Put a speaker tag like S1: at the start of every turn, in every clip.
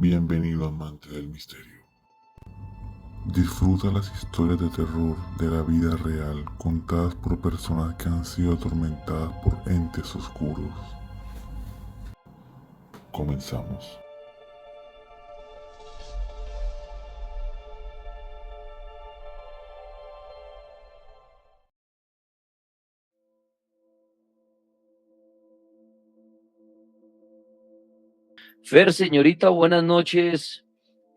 S1: Bienvenido amante del misterio. Disfruta las historias de terror de la vida real contadas por personas que han sido atormentadas por entes oscuros. Comenzamos.
S2: Fer, señorita, buenas noches.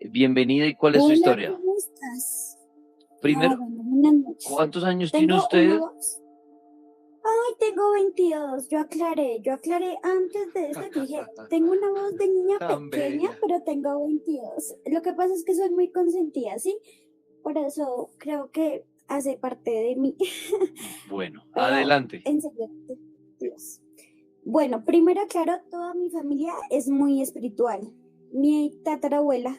S2: Bienvenida. ¿Y cuál es su
S3: Hola,
S2: historia?
S3: ¿cómo estás?
S2: Primero,
S3: Bueno, buenas noches.
S2: ¿cuántos años tiene
S3: Tengo una
S2: usted?
S3: voz. Ay, tengo 22. Yo aclaré antes de esto. Yo dije, tengo una voz de niña
S2: Tan
S3: pequeña,
S2: bella.
S3: pero tengo 22. Lo que pasa es que soy muy consentida, ¿sí? Por eso creo que hace parte de mí.
S2: Bueno,
S3: Pero
S2: adelante.
S3: en serio, Dios. Bueno, primero, claro, toda mi familia es muy espiritual. Mi tatarabuela,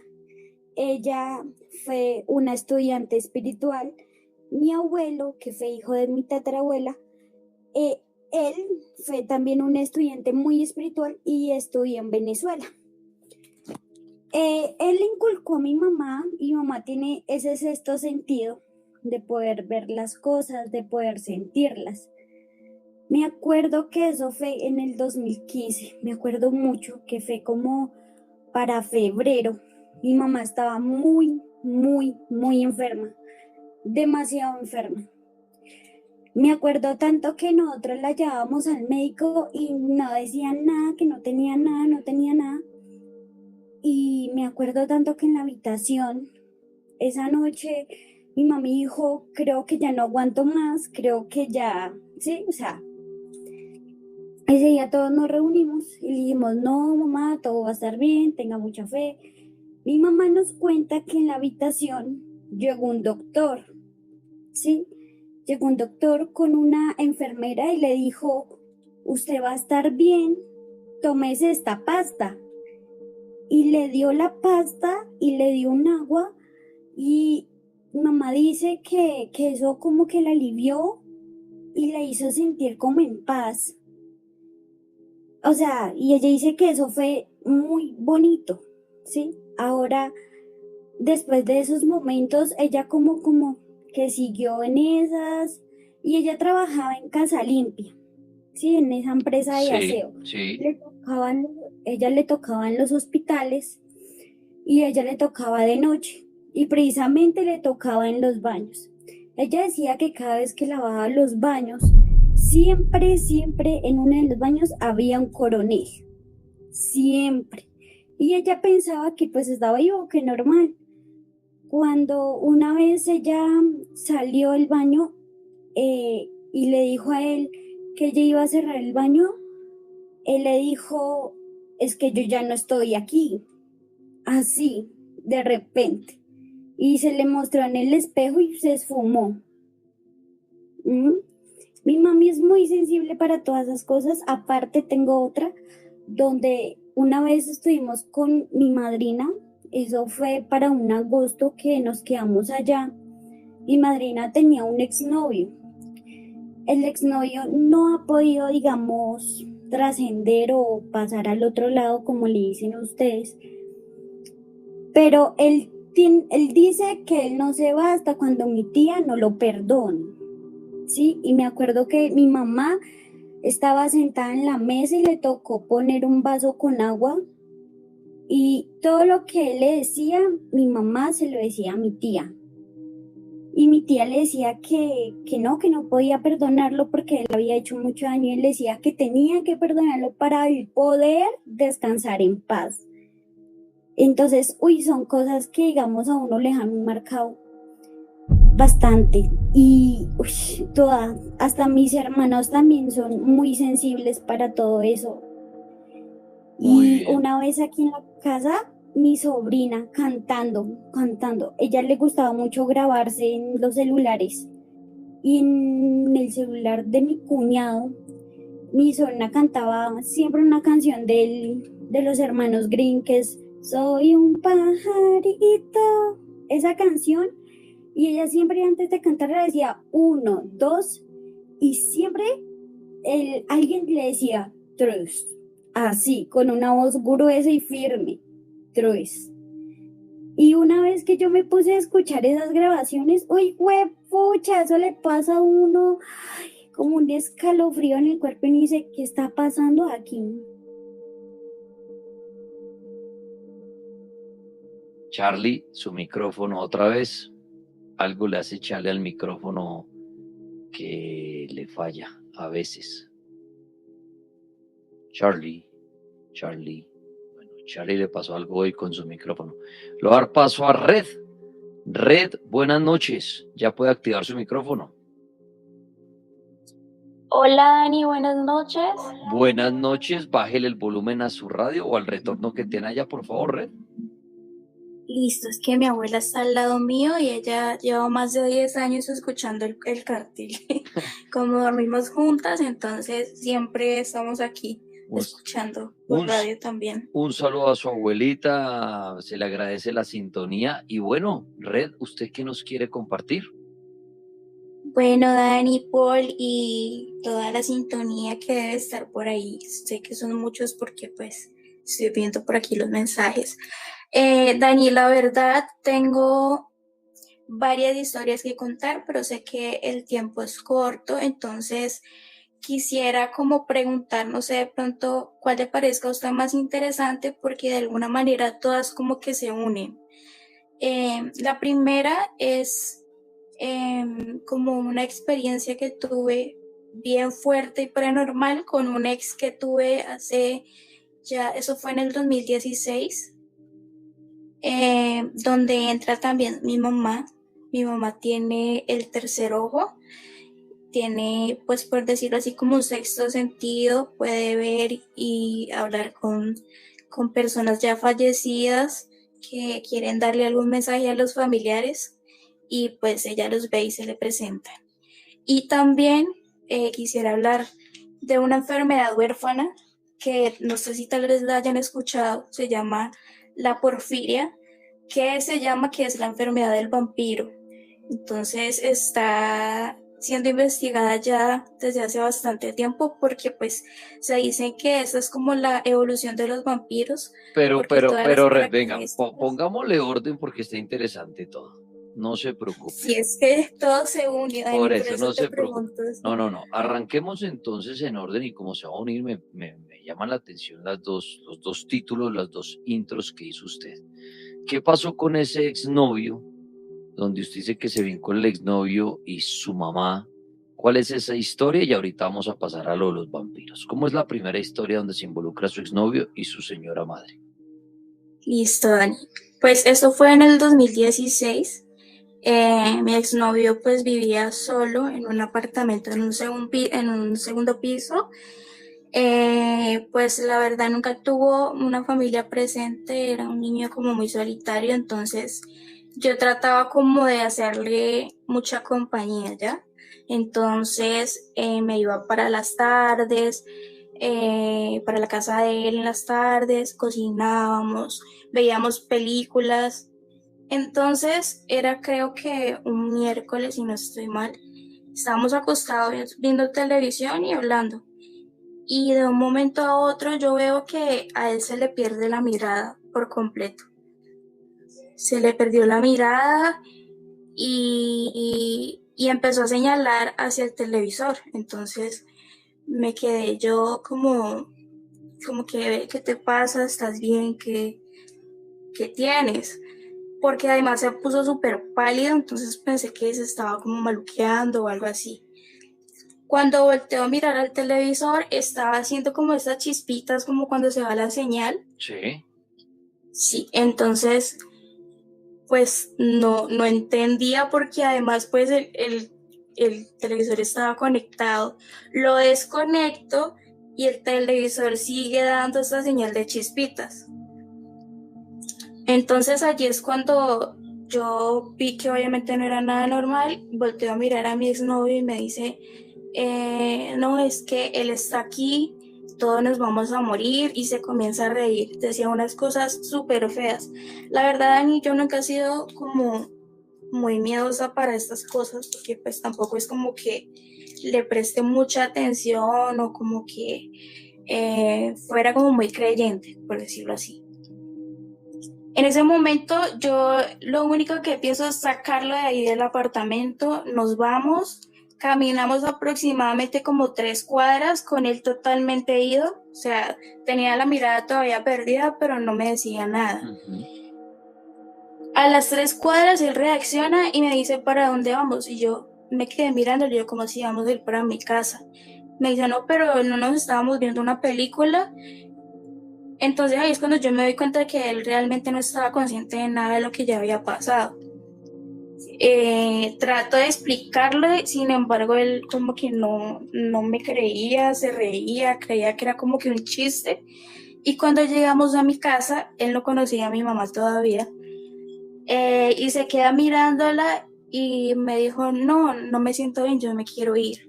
S3: ella fue una estudiante espiritual. Mi abuelo, que fue hijo de mi tatarabuela, eh, él fue también un estudiante muy espiritual y estudió en Venezuela. Él le inculcó a mi mamá, y mi mamá tiene ese sexto sentido de poder ver las cosas, de poder sentirlas. Me acuerdo que eso fue en el 2015, me acuerdo mucho que fue como para febrero. Mi mamá estaba muy enferma, demasiado enferma. Me acuerdo tanto que nosotros la llevábamos al médico y no decían nada, que no tenía nada, no tenía nada. Y me acuerdo tanto que en la habitación, esa noche, mi mami dijo, creo que ya no aguanto más, creo que ya, sí, o sea, ese día todos nos reunimos y le dijimos, no, mamá, todo va a estar bien, tenga mucha fe. Mi mamá nos cuenta que en la habitación llegó un doctor, ¿sí? Llegó un doctor con una enfermera y le dijo, usted va a estar bien, tómese esta pasta. Y le dio la pasta y le dio un agua y mamá dice que eso como que la alivió y la hizo sentir como en paz. O sea, y ella dice que eso fue muy bonito, ¿sí? Ahora, después de esos momentos, ella como que siguió en esas y ella trabajaba en Casa Limpia, ¿sí? En esa empresa de
S2: Sí,
S3: aseo.
S2: sí.
S3: Le tocaban, ella le tocaban los hospitales y ella le tocaba de noche y precisamente le tocaba en los baños. Ella decía que cada vez que lavaba los baños, siempre en uno de los baños había un coronel, siempre. Y ella pensaba que pues estaba vivo, que normal. Cuando una vez ella salió del baño y le dijo a él que ella iba a cerrar el baño, él le dijo, es que yo ya no estoy aquí, así, de repente. Y se le mostró en el espejo y se esfumó. ¿Mm? Mi mami es muy sensible para todas esas cosas. Aparte tengo otra donde una vez estuvimos con mi madrina, eso fue para un agosto que nos quedamos allá. Mi madrina tenía un exnovio. El exnovio no ha podido, digamos, trascender o pasar al otro lado, como le dicen ustedes, pero él dice que él no se va hasta cuando mi tía no lo perdone, ¿sí? Y me acuerdo que mi mamá estaba sentada en la mesa y le tocó poner un vaso con agua y todo lo que él le decía, mi mamá se lo decía a mi tía. Y mi tía le decía que no podía perdonarlo porque él había hecho mucho daño y él le decía que tenía que perdonarlo para él poder descansar en paz. Entonces, son cosas que digamos a uno le han marcado bastante y hasta mis hermanos también son muy sensibles para todo eso.
S2: Muy
S3: Y
S2: bien.
S3: una vez aquí en la casa, mi sobrina cantando, ella le gustaba mucho grabarse en los celulares y en el celular de mi cuñado, mi sobrina cantaba siempre una canción de los hermanos Green que es Soy un pajarito, esa canción. Y ella siempre antes de cantar le decía uno, dos, y siempre alguien le decía trust, así, con una voz gruesa y firme. Troes. Y una vez que yo me puse a escuchar esas grabaciones, uy, pucha, eso le pasa a uno como un escalofrío en el cuerpo y dice, ¿qué está pasando aquí?
S2: Charlie, su micrófono otra vez. Algo le hace Charlie al micrófono que le falla a veces. Charlie. Bueno, Charlie le pasó algo hoy con su micrófono. Le voy a dar paso a Red. Red, buenas noches. Ya puede activar su micrófono.
S4: Hola Dani, buenas noches.
S2: Buenas noches. Bájele el volumen a su radio o al retorno que tiene allá, por favor, Red.
S4: Listo, es que mi abuela está al lado mío y ella lleva más de 10 años escuchando el cartel. Como dormimos juntas, entonces siempre estamos aquí escuchando por radio también.
S2: Un saludo a su abuelita, se le agradece la sintonía. Y bueno, Red, ¿usted qué nos quiere compartir?
S4: Bueno, Dani, Paul y toda la sintonía que debe estar por ahí. Sé que son muchos porque pues estoy viendo por aquí los mensajes. Dani, la verdad tengo varias historias que contar, pero sé que el tiempo es corto, entonces quisiera como preguntar, no sé, de pronto cuál le parezca a usted más interesante, porque de alguna manera todas como que se unen. La primera es como una experiencia que tuve bien fuerte y paranormal con un ex que tuve eso fue en el 2016. Donde entra también mi mamá. Mi mamá tiene el tercer ojo, tiene, pues por decirlo así, como un sexto sentido, puede ver y hablar con personas ya fallecidas que quieren darle algún mensaje a los familiares y pues ella los ve y se le presenta. Y también quisiera hablar de una enfermedad huérfana que no sé si tal vez la hayan escuchado, se llama la porfiria, que es la enfermedad del vampiro. Entonces está siendo investigada ya desde hace bastante tiempo porque pues se dice que esa es como la evolución de los vampiros.
S2: Pero, venga, pongámosle orden porque está interesante todo. No se preocupe.
S4: Si es que todo se une, Dani,
S2: por eso no se preocupe. No. Arranquemos entonces en orden y como se va a unir, me llaman la atención los dos títulos, las dos intros que hizo usted. ¿Qué pasó con ese exnovio? Donde usted dice que se vino con el exnovio y su mamá. ¿Cuál es esa historia? Y ahorita vamos a pasar a lo de los vampiros. ¿Cómo es la primera historia donde se involucra su exnovio y su señora madre?
S4: Listo, Dani. Pues eso fue en el 2016. Mi exnovio pues vivía solo en un apartamento en un segundo piso. Pues la verdad nunca tuvo una familia presente, era un niño como muy solitario, entonces yo trataba como de hacerle mucha compañía, ¿ya? Entonces me iba para las tardes, para la casa de él en las tardes, cocinábamos, veíamos películas. Entonces era creo que un miércoles, si no estoy mal, estábamos acostados viendo televisión y hablando. Y de un momento a otro yo veo que a él se le pierde la mirada por completo. Se le perdió la mirada y empezó a señalar hacia el televisor. Entonces me quedé yo como que, ¿qué te pasa? ¿Estás bien? ¿Qué tienes? Porque además se puso súper pálido, entonces pensé que se estaba como maluqueando o algo así. Cuando volteó a mirar al televisor, estaba haciendo como estas chispitas, como cuando se va la señal.
S2: Sí.
S4: Sí, entonces, pues no entendía porque además, pues el televisor estaba conectado. Lo desconecto y el televisor sigue dando esta señal de chispitas. Entonces allí es cuando yo vi que obviamente no era nada normal, volteo a mirar a mi exnovio y me dice, no, es que él está aquí, todos nos vamos a morir, y se comienza a reír, decía unas cosas súper feas. La verdad, Dani, yo nunca he sido como muy miedosa para estas cosas, porque pues tampoco es como que le preste mucha atención o como que fuera como muy creyente, por decirlo así. En ese momento yo lo único que pienso es sacarlo de ahí del apartamento, nos vamos, caminamos aproximadamente como 3 cuadras con él totalmente ido, o sea, tenía la mirada todavía perdida, pero no me decía nada. A las 3 cuadras él reacciona y me dice, ¿para dónde vamos? Y yo me quedé mirándolo, yo como si íbamos a ir para mi casa. Me dice, no, pero no nos estábamos viendo una película. Entonces ahí es cuando yo me doy cuenta de que él realmente no estaba consciente de nada de lo que ya había pasado. Trato de explicarle, sin embargo él como que no me creía, se reía, creía que era como que un chiste. Y cuando llegamos a mi casa, él no conocía a mi mamá todavía, y se queda mirándola y me dijo, no me siento bien, yo me quiero ir.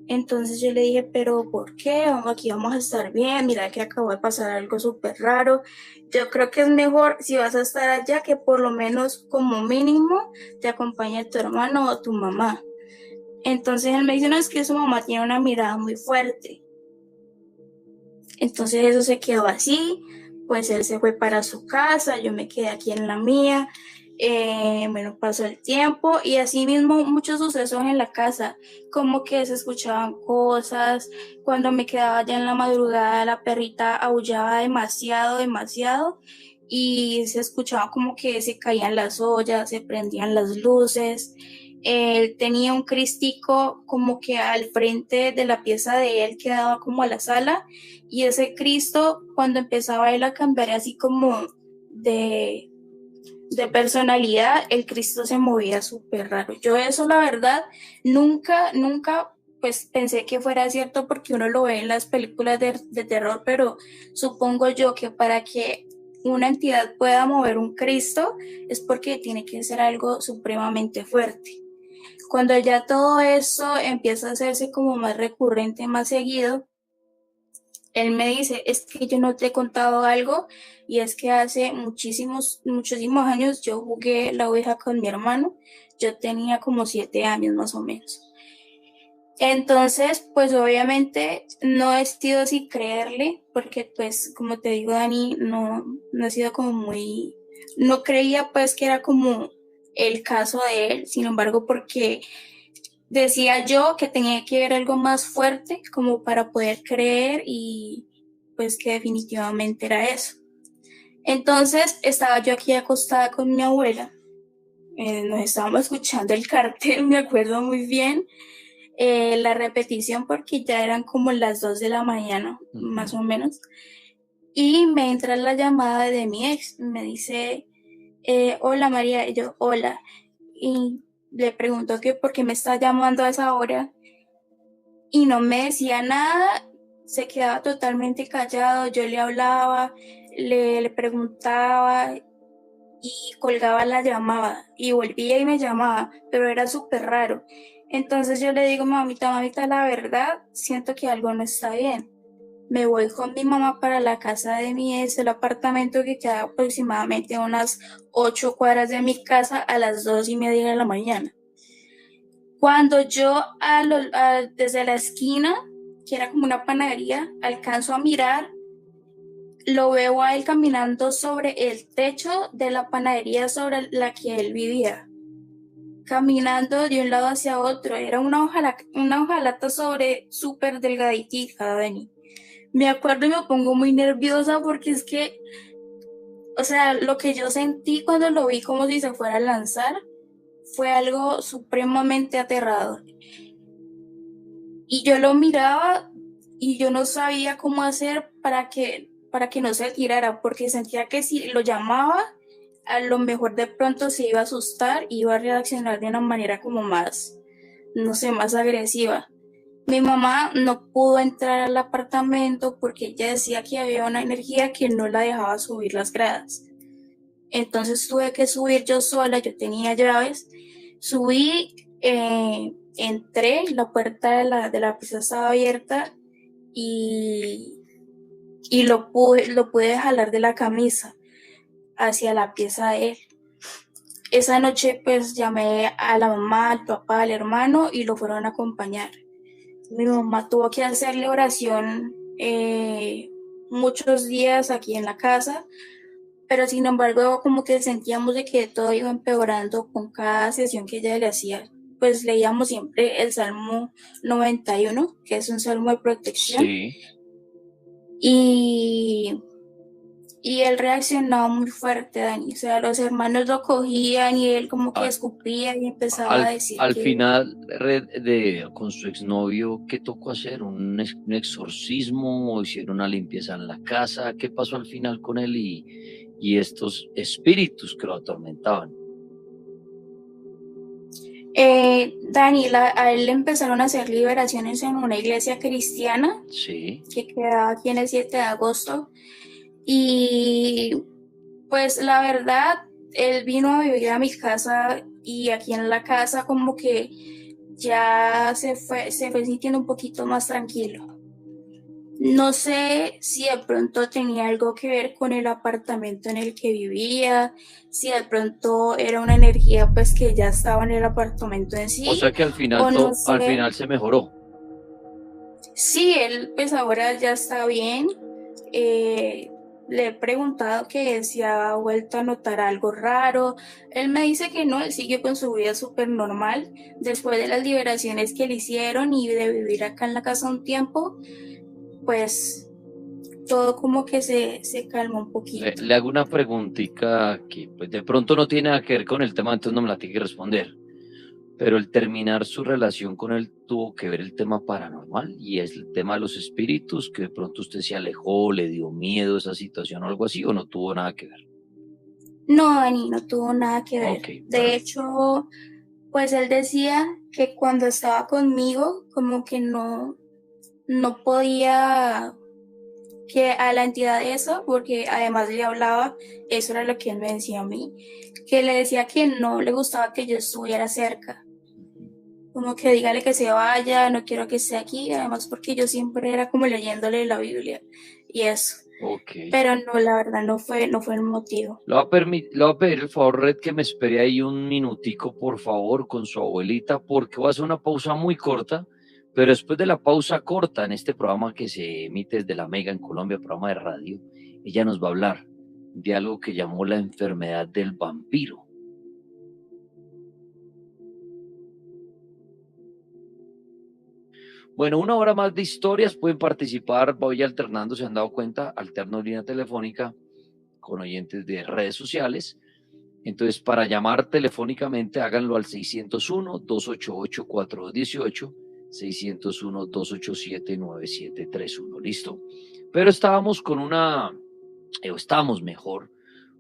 S4: Entonces yo le dije, pero ¿por qué? Aquí vamos a estar bien, mira que acabó de pasar algo súper raro. Yo creo que es mejor si vas a estar allá que por lo menos como mínimo te acompañe tu hermano o tu mamá. Entonces él me dice, no, es que su mamá tiene una mirada muy fuerte. Entonces eso se quedó así, pues él se fue para su casa, yo me quedé aquí en la mía. Bueno, pasó el tiempo y así mismo muchos sucesos en la casa, como que se escuchaban cosas, cuando me quedaba ya en la madrugada la perrita aullaba demasiado y se escuchaba como que se caían las ollas, se prendían las luces. Él tenía un cristico como que al frente de la pieza de él que daba como a la sala, y ese Cristo cuando empezaba él a cambiar así como de personalidad, el Cristo se movía súper raro. Yo eso la verdad nunca pues pensé que fuera cierto porque uno lo ve en las películas de terror, pero supongo yo que para que una entidad pueda mover un Cristo es porque tiene que ser algo supremamente fuerte. Cuando ya todo eso empieza a hacerse como más recurrente, más seguido, él me dice, es que yo no te he contado algo, y es que hace muchísimos años yo jugué la ouija con mi hermano, yo tenía como 7 años más o menos. Entonces, pues obviamente no he sido así creerle, porque pues como te digo, Dani, no he sido como muy, no creía pues que era como el caso de él, sin embargo, porque decía yo que tenía que ver algo más fuerte como para poder creer, y pues que definitivamente era eso. Entonces estaba yo aquí acostada con mi abuela, nos estábamos escuchando el cartel, me acuerdo muy bien, la repetición porque ya eran como las 2 de la mañana, más o menos, y me entra la llamada de mi ex, me dice, hola María, y yo, hola, y le pregunto que por qué me está llamando a esa hora y no me decía nada, se quedaba totalmente callado, yo le hablaba, le preguntaba y colgaba la llamada y volvía y me llamaba, pero era súper raro. Entonces yo le digo, mamita, la verdad, siento que algo no está bien. Me voy con mi mamá para la casa de mi ex, el apartamento que queda aproximadamente a unas 8 cuadras de mi casa, a las 2:30 de la mañana. Cuando yo desde la esquina, que era como una panadería, alcanzo a mirar, lo veo a él caminando sobre el techo de la panadería sobre la que él vivía, caminando de un lado hacia otro. Era una hojalata sobre súper delgaditita, Dani. Me acuerdo y me pongo muy nerviosa porque es que, o sea, lo que yo sentí cuando lo vi como si se fuera a lanzar fue algo supremamente aterrador. Y yo lo miraba y yo no sabía cómo hacer para que no se tirara, porque sentía que si lo llamaba, a lo mejor de pronto se iba a asustar y iba a reaccionar de una manera como más, no sé, más agresiva. Mi mamá no pudo entrar al apartamento porque ella decía que había una energía que no la dejaba subir las gradas. Entonces tuve que subir yo sola, yo tenía llaves, subí, entré, la puerta de la pieza estaba abierta y lo pude jalar de la camisa hacia la pieza de él. Esa noche pues llamé a la mamá, al papá, al hermano y lo fueron a acompañar. Mi mamá tuvo que hacerle oración muchos días aquí en la casa pero sin embargo como que sentíamos de que todo iba empeorando con cada sesión que ella le hacía. Pues leíamos siempre el Salmo 91, que es un salmo de protección.
S2: Sí.
S4: Y él reaccionaba muy fuerte, Dani. O sea, los hermanos lo cogían y él como que escupía y empezaba a decir
S2: al final, con su exnovio, ¿qué tocó hacer? ¿Un exorcismo o hicieron una limpieza en la casa? ¿Qué pasó al final con él y estos espíritus que lo atormentaban?
S4: Dani, a él le empezaron a hacer liberaciones en una iglesia cristiana,
S2: sí,
S4: que quedaba aquí en el 7 de agosto. Y pues la verdad, él vino a vivir a mi casa y aquí en la casa como que ya se fue sintiendo un poquito más tranquilo. No sé si de pronto tenía algo que ver con el apartamento en el que vivía, si de pronto era una energía pues que ya estaba en el apartamento en sí.
S2: O sea que al final,
S4: no sé.
S2: Al final se mejoró.
S4: Sí, él pues ahora ya está bien. Le he preguntado que si ha vuelto a notar algo raro. Él me dice que no, él sigue con su vida súper normal. Después de las liberaciones que le hicieron y de vivir acá en la casa un tiempo, pues todo como que se calma un poquito.
S2: Le hago una preguntita que pues de pronto no tiene nada que ver con el tema, entonces no me la tiene que responder. Pero el terminar su relación con él tuvo que ver el tema paranormal y es el tema de los espíritus, que de pronto usted se alejó, le dio miedo a esa situación o algo así, o no tuvo nada que ver.
S4: No, Dani, no tuvo nada que ver.
S2: Okay,
S4: de hecho, pues él decía que cuando estaba conmigo, como que no podía que a la entidad de eso, porque además le hablaba, eso era lo que él me decía a mí, que le decía que no le gustaba que yo estuviera cerca. Como que dígale que se vaya, no quiero que esté aquí, además porque yo siempre era como leyéndole la Biblia y eso.
S2: Okay.
S4: Pero no, la verdad no fue el motivo.
S2: Le voy a pedir el favor, Red, que me espere ahí un minutico, por favor, con su abuelita, porque voy a hacer una pausa muy corta, pero después de la pausa corta en este programa que se emite desde la Mega en Colombia, programa de radio, ella nos va a hablar de algo que llamó la enfermedad del vampiro. Bueno, una hora más de historias, pueden participar, voy alternando, se han dado cuenta, alterno línea telefónica con oyentes de redes sociales. Entonces, para llamar telefónicamente, háganlo al 601-288-4218, 601-287-9731, ¿listo? Pero estábamos mejor,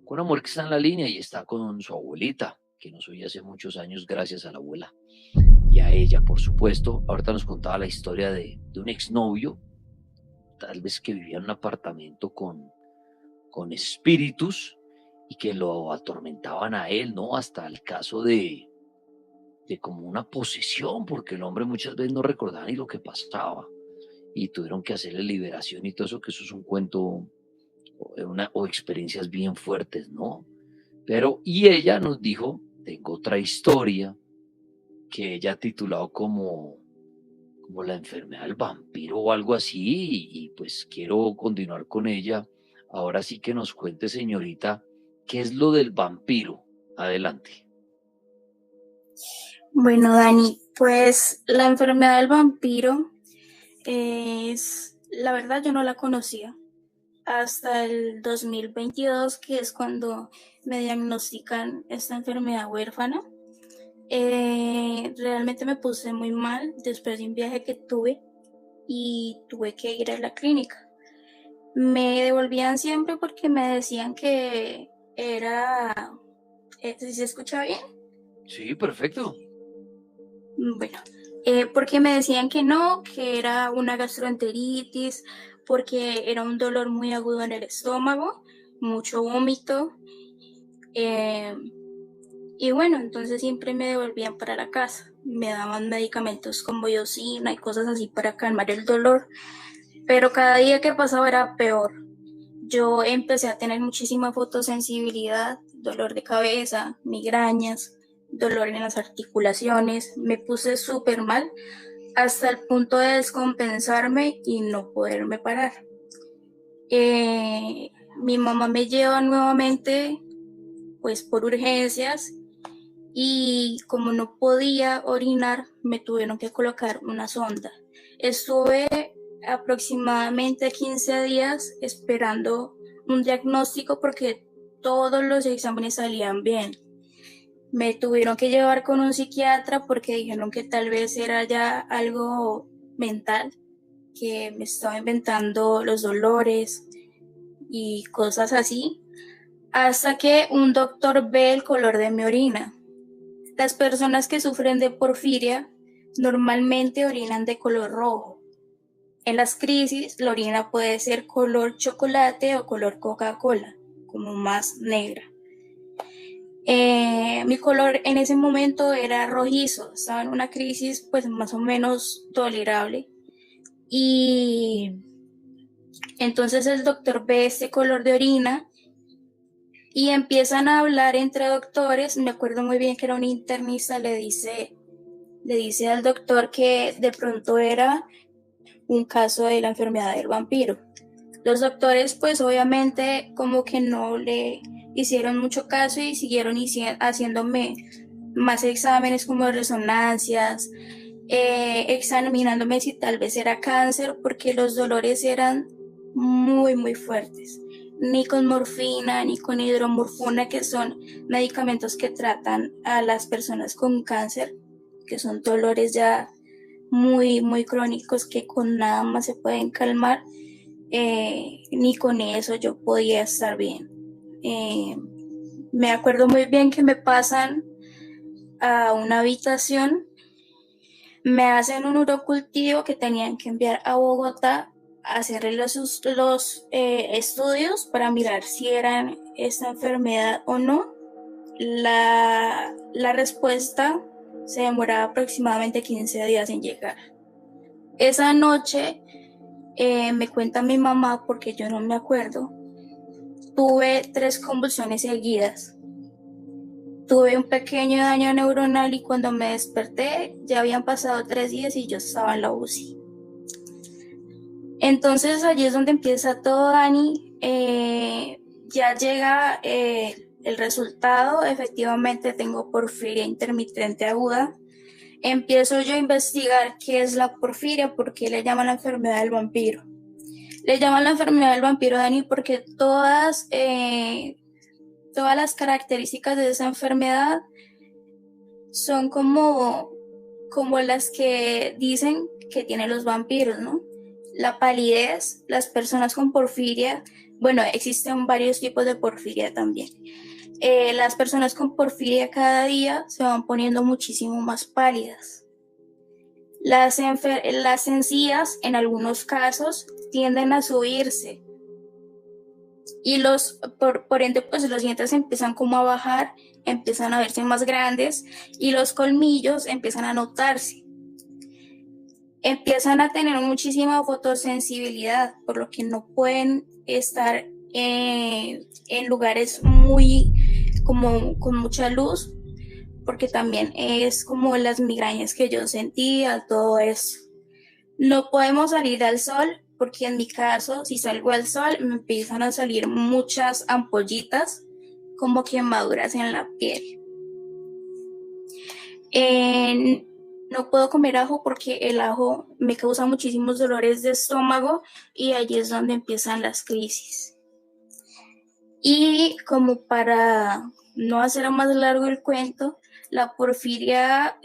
S2: con una mujer que está en la línea y está con su abuelita, que nos oye hace muchos años gracias a la abuela. Y a ella, por supuesto. Ahorita nos contaba la historia de un exnovio, tal vez que vivía en un apartamento con espíritus y que lo atormentaban a él, ¿no? Hasta el caso de como una posesión, porque el hombre muchas veces no recordaba ni lo que pasaba y tuvieron que hacerle liberación y todo eso, que eso es un cuento o experiencias bien fuertes, ¿no? Pero, y ella nos dijo, tengo otra historia, que ella ha titulado como la enfermedad del vampiro o algo así, y pues quiero continuar con ella. Ahora sí que nos cuente, señorita, ¿qué es lo del vampiro? Adelante.
S4: Bueno, Dani, pues la enfermedad del vampiro la verdad yo no la conocía hasta el 2022, que es cuando me diagnostican esta enfermedad huérfana. Realmente me puse muy mal después de un viaje que tuve y tuve que ir a la clínica. Me devolvían siempre porque me decían que era... ¿Sí se escucha bien?
S2: Sí, perfecto.
S4: Bueno, porque me decían que no, que era una gastroenteritis, porque era un dolor muy agudo en el estómago, mucho vómito. Y bueno, entonces siempre me devolvían para la casa. Me daban medicamentos con boyocina y cosas así para calmar el dolor. Pero cada día que pasaba era peor. Yo empecé a tener muchísima fotosensibilidad, dolor de cabeza, migrañas, dolor en las articulaciones. Me puse súper mal hasta el punto de descompensarme y no poderme parar. mi mamá me lleva nuevamente, pues por urgencias, y como no podía orinar, me tuvieron que colocar una sonda. Estuve aproximadamente 15 días esperando un diagnóstico porque todos los exámenes salían bien. Me tuvieron que llevar con un psiquiatra porque dijeron que tal vez era ya algo mental, que me estaba inventando los dolores y cosas así, hasta que un doctor ve el color de mi orina. Las personas que sufren de porfiria normalmente orinan de color rojo. En las crisis, la orina puede ser color chocolate o color Coca-Cola, como más negra. Mi color en ese momento era rojizo, estaba en una crisis pues más o menos tolerable. Y entonces el doctor ve este color de orina y empiezan a hablar entre doctores. Me acuerdo muy bien que era un internista, le dice al doctor que de pronto era un caso de la enfermedad del vampiro. Los doctores pues obviamente como que no le hicieron mucho caso y siguieron haciéndome más exámenes como resonancias, examinándome si tal vez era cáncer, porque los dolores eran muy muy fuertes. Ni con morfina ni con hidromorfina, que son medicamentos que tratan a las personas con cáncer, que son dolores ya muy muy crónicos que con nada más se pueden calmar, ni con eso yo podía estar bien. Me acuerdo muy bien que me pasan a una habitación, me hacen un urocultivo que tenían que enviar a Bogotá a hacerle los estudios para mirar si eran esta enfermedad o no. La respuesta se demoraba aproximadamente 15 días en llegar. Esa noche, me cuenta mi mamá, porque yo no me acuerdo, tuve 3 convulsiones seguidas. Tuve un pequeño daño neuronal y cuando me desperté ya habían pasado 3 días y yo estaba en la UCI. Entonces allí es donde empieza todo, Dani. Ya llega el resultado. Efectivamente tengo porfiria intermitente aguda. Empiezo yo a investigar qué es la porfiria, por qué le llaman la enfermedad del vampiro. Le llaman la enfermedad del vampiro, Dani, porque todas las características de esa enfermedad son como las que dicen que tienen los vampiros, ¿no? La palidez, las personas con porfiria, bueno, existen varios tipos de porfiria también. Las personas con porfiria cada día se van poniendo muchísimo más pálidas. Las encías, en algunos casos, tienden a subirse. Y por ende, pues los dientes empiezan como a bajar, empiezan a verse más grandes y los colmillos empiezan a notarse. Empiezan a tener muchísima fotosensibilidad, por lo que no pueden estar en lugares con mucha luz, porque también es como las migrañas que yo sentía, todo eso. No podemos salir al sol, porque en mi caso, si salgo al sol, me empiezan a salir muchas ampollitas, como quemaduras en la piel. No puedo comer ajo porque el ajo me causa muchísimos dolores de estómago y allí es donde empiezan las crisis. Y como para no hacer más largo el cuento, la porfiria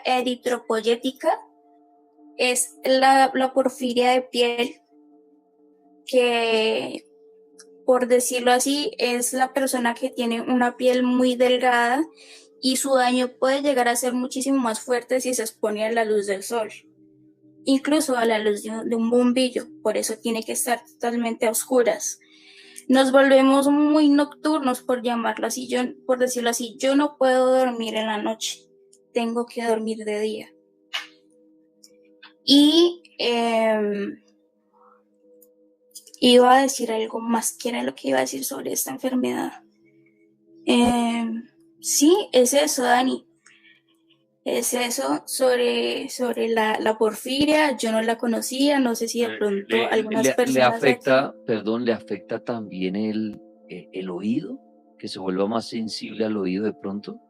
S4: eritropoyética es la porfiria de piel, que por decirlo así es la persona que tiene una piel muy delgada y su daño puede llegar a ser muchísimo más fuerte si se expone a la luz del sol, incluso a la luz de un bombillo. Por eso tiene que estar totalmente a oscuras. Nos volvemos muy nocturnos, por llamarlo así, por decirlo así. Yo no puedo dormir en la noche, tengo que dormir de día. Y iba a decir algo más, que era lo que iba a decir sobre esta enfermedad. Sí, es eso, Dani. es eso sobre la porfiria. Yo no la conocía, no sé si de pronto algunas
S2: le
S4: personas de aquí.
S2: afecta, perdón, le afecta también el oído, que se vuelva más sensible al oído de pronto.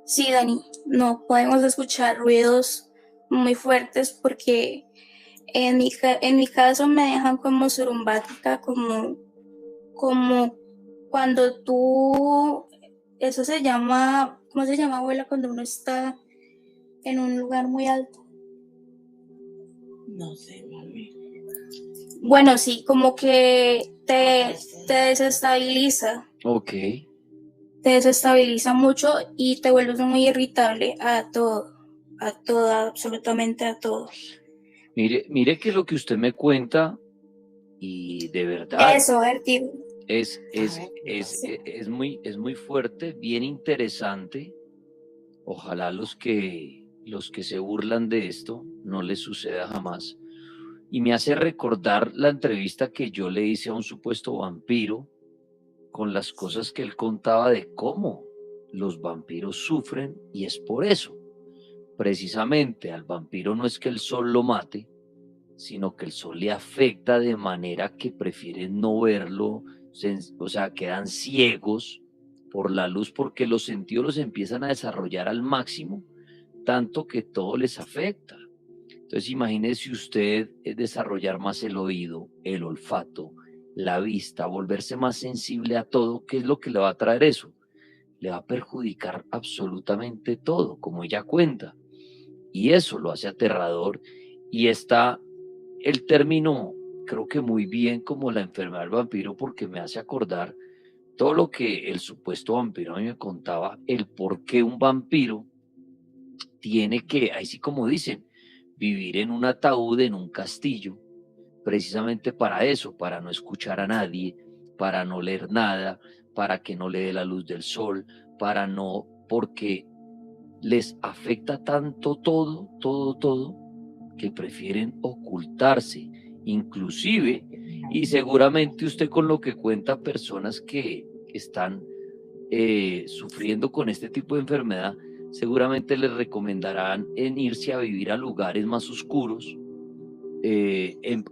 S4: Sí, Dani, no podemos escuchar ruidos muy fuertes porque en mi caso me dejan como surumbática, como cuando tú, eso se llama, ¿cómo se llama, abuela, cuando uno está en un lugar muy alto?
S5: No sé, mami.
S4: Bueno, sí, como que te desestabiliza.
S2: Ok.
S4: Te desestabiliza mucho y te vuelves muy irritable a todo, absolutamente a todo.
S2: Mire que lo que usted me cuenta, y de verdad,
S4: Eso, vértigo.
S2: es muy fuerte, bien interesante. Ojalá los que se burlan de esto no les suceda jamás. Y me hace recordar la entrevista que yo le hice a un supuesto vampiro con las cosas que él contaba de cómo los vampiros sufren, y es por eso. Precisamente al vampiro no es que el sol lo mate, sino que el sol le afecta de manera que prefieren no verlo, o sea, quedan ciegos por la luz porque los sentidos los empiezan a desarrollar al máximo, tanto que todo les afecta. Entonces imagínese usted desarrollar más el oído, el olfato, la vista, volverse más sensible a todo. ¿Qué es lo que le va a traer eso? Le va a perjudicar absolutamente todo, como ella cuenta. Y eso lo hace aterrador, y está el término, creo que muy bien, como la enfermedad del vampiro, porque me hace acordar todo lo que el supuesto vampiro a mí me contaba, el por qué un vampiro tiene que, ahí sí como dicen, vivir en un ataúd, en un castillo, precisamente para eso, para no escuchar a nadie, para no leer nada, para que no le dé la luz del sol, para no, porque les afecta tanto todo, que prefieren ocultarse, inclusive, y seguramente usted con lo que cuenta, personas que están sufriendo con este tipo de enfermedad, seguramente les recomendarán en irse a vivir a lugares más oscuros,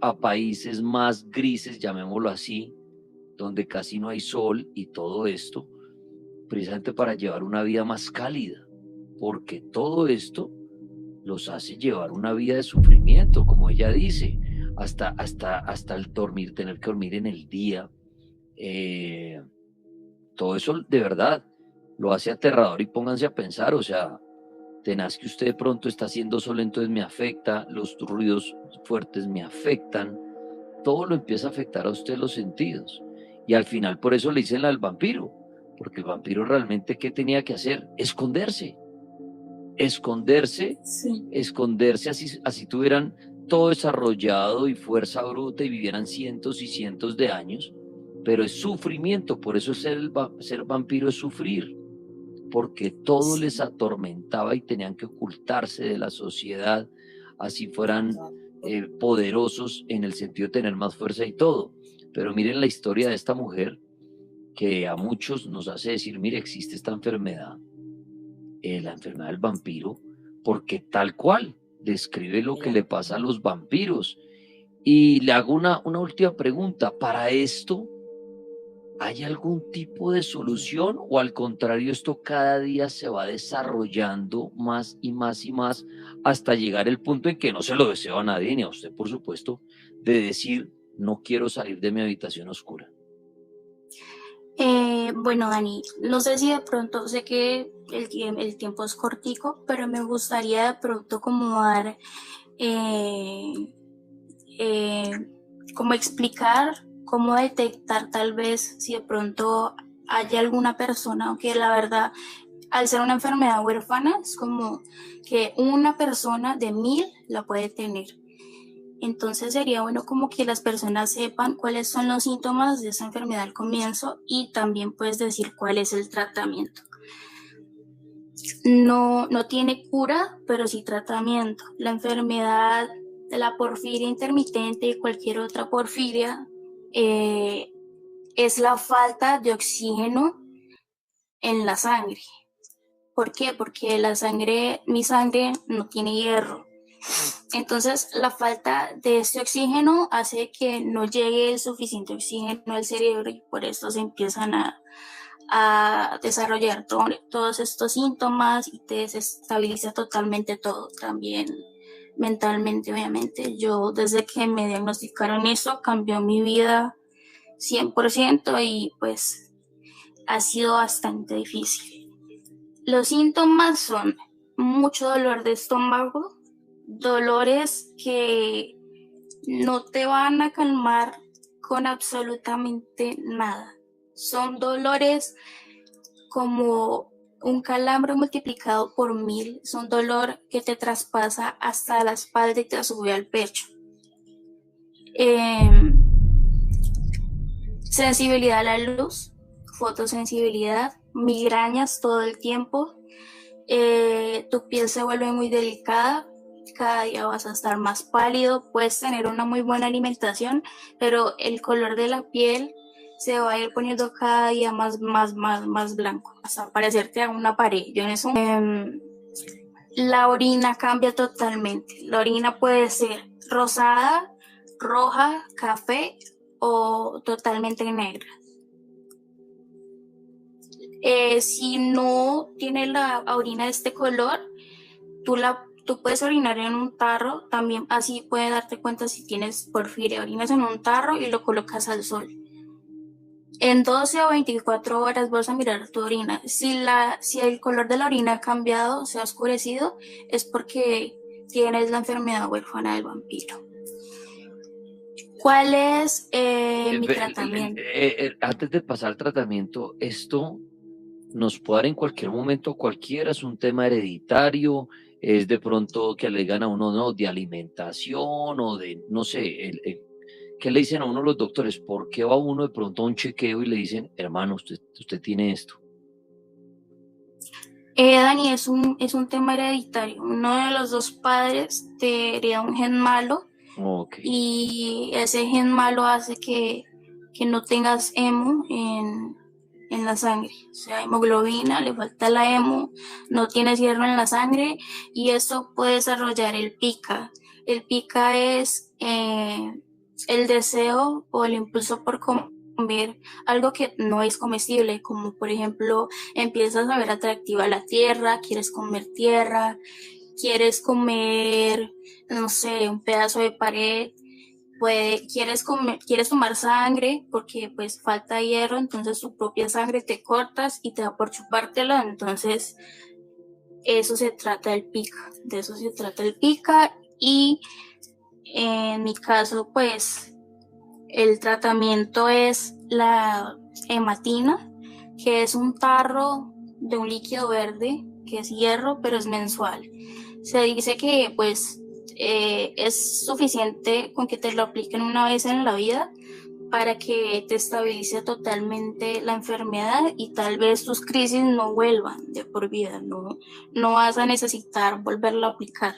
S2: a países más grises, llamémoslo así, donde casi no hay sol y todo esto, precisamente para llevar una vida más cálida, porque todo esto los hace llevar una vida de sufrimiento, como ella dice, hasta el dormir, tener que dormir en el día. Todo eso de verdad lo hace aterrador, y pónganse a pensar, o sea, tenaz que usted de pronto está haciendo sol, entonces me afecta, los ruidos fuertes me afectan, todo lo empieza a afectar a usted los sentidos. Y al final por eso le dicen al vampiro, porque el vampiro realmente, ¿qué tenía que hacer? Esconderse, esconderse,
S4: Sí.
S2: esconderse, así tuvieran todo desarrollado y fuerza bruta y vivieran cientos y cientos de años, pero es sufrimiento. Por eso ser vampiro es sufrir, porque todo les atormentaba y tenían que ocultarse de la sociedad, así fueran poderosos en el sentido de tener más fuerza y todo. Pero miren la historia de esta mujer, que a muchos nos hace decir, mire, existe esta enfermedad, la enfermedad del vampiro, porque tal cual describe lo que le pasa a los vampiros. Y le hago una última pregunta, ¿para esto hay algún tipo de solución, o al contrario, esto cada día se va desarrollando más y más y más hasta llegar el punto en que no se lo deseo a nadie, ni a usted por supuesto, de decir, no quiero salir de mi habitación oscura?
S4: Bueno, Dani, no sé si de pronto, sé que el tiempo es cortico, pero me gustaría de pronto como dar, como explicar cómo detectar tal vez si de pronto hay alguna persona, aunque la verdad, al ser una enfermedad huérfana, es como que una persona de 1000 la puede tener. Entonces sería bueno como que las personas sepan cuáles son los síntomas de esa enfermedad al comienzo, y también puedes decir cuál es el tratamiento. No tiene cura, pero sí tratamiento. La enfermedad de la porfiria intermitente y cualquier otra porfiria es la falta de oxígeno en la sangre. ¿Por qué? Porque mi sangre no tiene hierro. Entonces, la falta de este oxígeno hace que no llegue el suficiente oxígeno al cerebro y por esto se empiezan a desarrollar todos estos síntomas y te desestabiliza totalmente todo, también mentalmente, obviamente. Yo, desde que me diagnosticaron eso, cambió mi vida 100% y pues ha sido bastante difícil. Los síntomas son mucho dolor de estómago, dolores que no te van a calmar con absolutamente nada. Son dolores como un calambre multiplicado por 1000. Es un dolor que te traspasa hasta la espalda y te sube al pecho. Sensibilidad a la luz, fotosensibilidad, migrañas todo el tiempo. Tu piel se vuelve muy delicada, cada día vas a estar más pálido, puedes tener una muy buena alimentación, pero el color de la piel se va a ir poniendo cada día más blanco, hasta parecerte a una pared. Yo en eso, la orina cambia totalmente. La orina puede ser rosada, roja, café o totalmente negra. Si no tiene la orina de este color, tú puedes orinar en un tarro, también así puedes darte cuenta si tienes porfiria. Orinas en un tarro y lo colocas al sol. En 12 o 24 horas vas a mirar tu orina. Si el color de la orina ha cambiado, se ha oscurecido, es porque tienes la enfermedad huérfana del vampiro. ¿Cuál es mi tratamiento?
S2: Antes de pasar al tratamiento, esto nos puede dar en cualquier momento cualquiera, es un tema hereditario, es de pronto que le digan a uno, no, de alimentación o de, no sé, ¿qué le dicen a uno los doctores? ¿Por qué va uno de pronto a un chequeo y le dicen, hermano, usted tiene esto?
S4: Dani, es un tema hereditario. Uno de los dos padres te hereda un gen malo.
S2: Okay.
S4: Y ese gen malo hace que no tengas hemo en la sangre. O sea, hemoglobina, le falta la hemo, no tienes hierro en la sangre y eso puede desarrollar el pica. El pica es el deseo o el impulso por comer algo que no es comestible, como por ejemplo empiezas a ver atractiva la tierra, quieres comer tierra, quieres comer, no sé, un pedazo de pared, quieres tomar sangre porque pues falta hierro, entonces tu propia sangre te cortas y te da por chupártela, entonces eso se trata del pica, de eso se trata el pica y en mi caso pues el tratamiento es la hematina, que es un tarro de un líquido verde que es hierro pero es mensual. Se dice que pues es suficiente con que te lo apliquen una vez en la vida para que te estabilice totalmente la enfermedad y tal vez tus crisis no vuelvan de por vida, no vas a necesitar volverlo a aplicar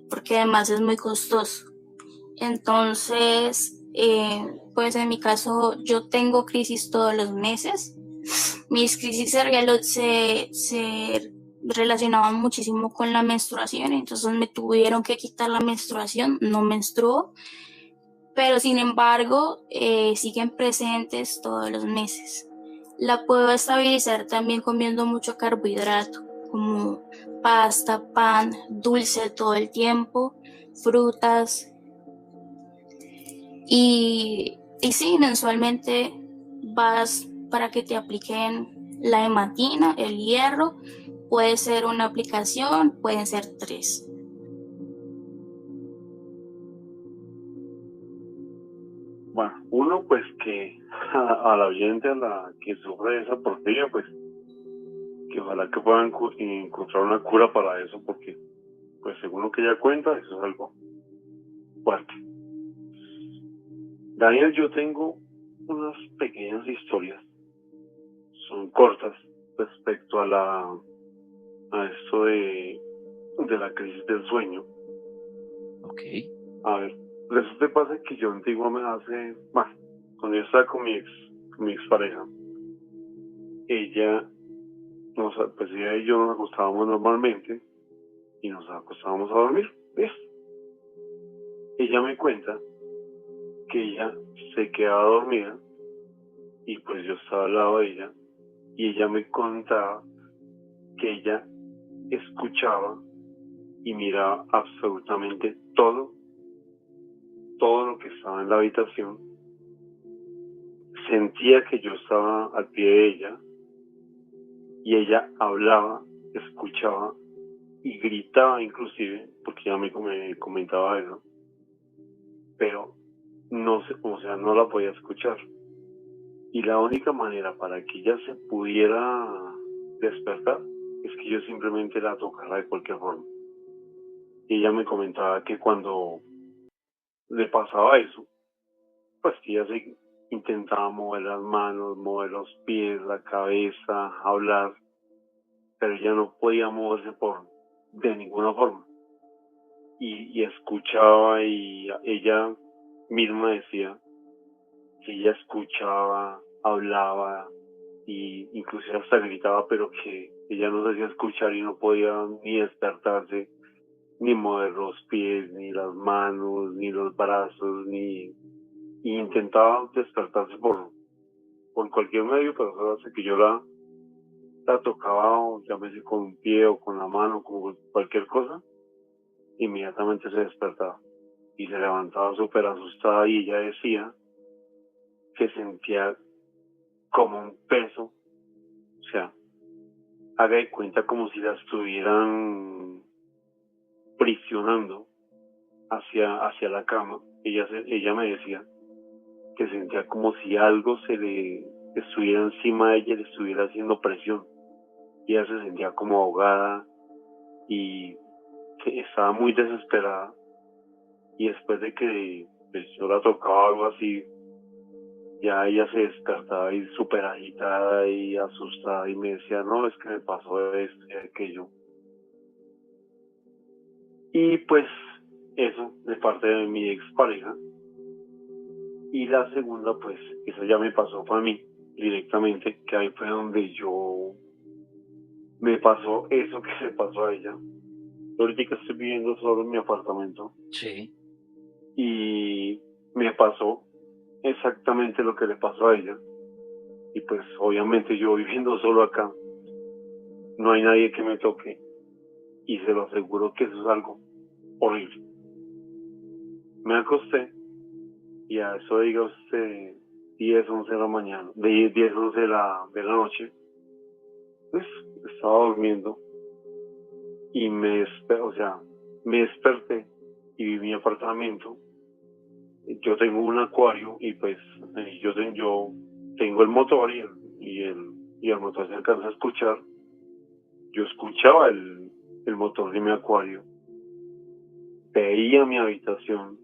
S4: porque además es muy costoso. Entonces, pues en mi caso yo tengo crisis todos los meses. Mis crisis se relacionaban muchísimo con la menstruación, entonces me tuvieron que quitar la menstruación, no menstruo, pero sin embargo siguen presentes todos los meses. La puedo estabilizar también comiendo mucho carbohidrato, como pasta, pan, dulce todo el tiempo, frutas. Y sí, mensualmente vas para que te apliquen la hematina, el hierro. Puede ser una aplicación, pueden ser 3.
S5: Bueno, uno pues que a la oyente, a la que sufre de esa porfiria, pues que ojalá que puedan encontrar una cura para eso, porque pues según lo que ella cuenta, eso es algo fuerte. Daniel, yo tengo unas pequeñas historias, son cortas respecto a esto de la crisis del sueño.
S2: Ok.
S5: A ver, resulta pasa que yo antiguamente cuando yo estaba con mi ex pareja, ella pues ella y yo nos acostábamos normalmente y nos acostábamos a dormir. ¿Ves? Ella me cuenta que ella se quedaba dormida y pues yo estaba al lado de ella y ella me contaba que ella escuchaba y miraba absolutamente todo lo que estaba en la habitación. Sentía que yo estaba al pie de ella y ella hablaba, escuchaba y gritaba inclusive, porque ella me comentaba eso, pero no la podía escuchar. Y la única manera para que ella se pudiera despertar es que yo simplemente la tocara de cualquier forma. Y ella me comentaba que cuando le pasaba eso, pues que ella se intentaba mover las manos, mover los pies, la cabeza, hablar, pero ella no podía moverse de ninguna forma. Y escuchaba y ella misma decía que ella escuchaba, hablaba y inclusive hasta gritaba, pero que ella no se hacía escuchar y no podía ni despertarse, ni mover los pies, ni las manos, ni los brazos, y intentaba despertarse por cualquier medio, pero solo hace que yo la tocaba, o llámese con un pie o con la mano, con cualquier cosa, inmediatamente se despertaba y se levantaba súper asustada y ella decía que sentía como un peso, o sea, haga de cuenta como si la estuvieran prisionando hacia la cama. Ella me decía que sentía como si algo se le estuviera encima de ella y le estuviera haciendo presión. Y ella se sentía como ahogada y que estaba muy desesperada. Y después de que pues, yo la tocaba algo así, ya ella se despertaba y súper agitada y asustada y me decía, no, es que me pasó esto y aquello. Y pues eso de parte de mi expareja. Y la segunda, pues, eso ya me pasó fue a mí directamente, que ahí fue donde me pasó eso que le pasó a ella. Yo ahorita estoy viviendo solo en mi apartamento.
S2: Sí.
S5: Y me pasó exactamente lo que le pasó a ella. Y pues obviamente yo viviendo solo acá, no hay nadie que me toque. Y se lo aseguro que eso es algo horrible. Me acosté y a eso diga usted 10, 11 de la mañana, de 10, 11 de la noche, pues estaba durmiendo y me desperté y vi mi apartamento. Yo tengo un acuario y pues yo tengo el motor y el motor se alcanza a escuchar. Yo escuchaba el motor de mi acuario, veía mi habitación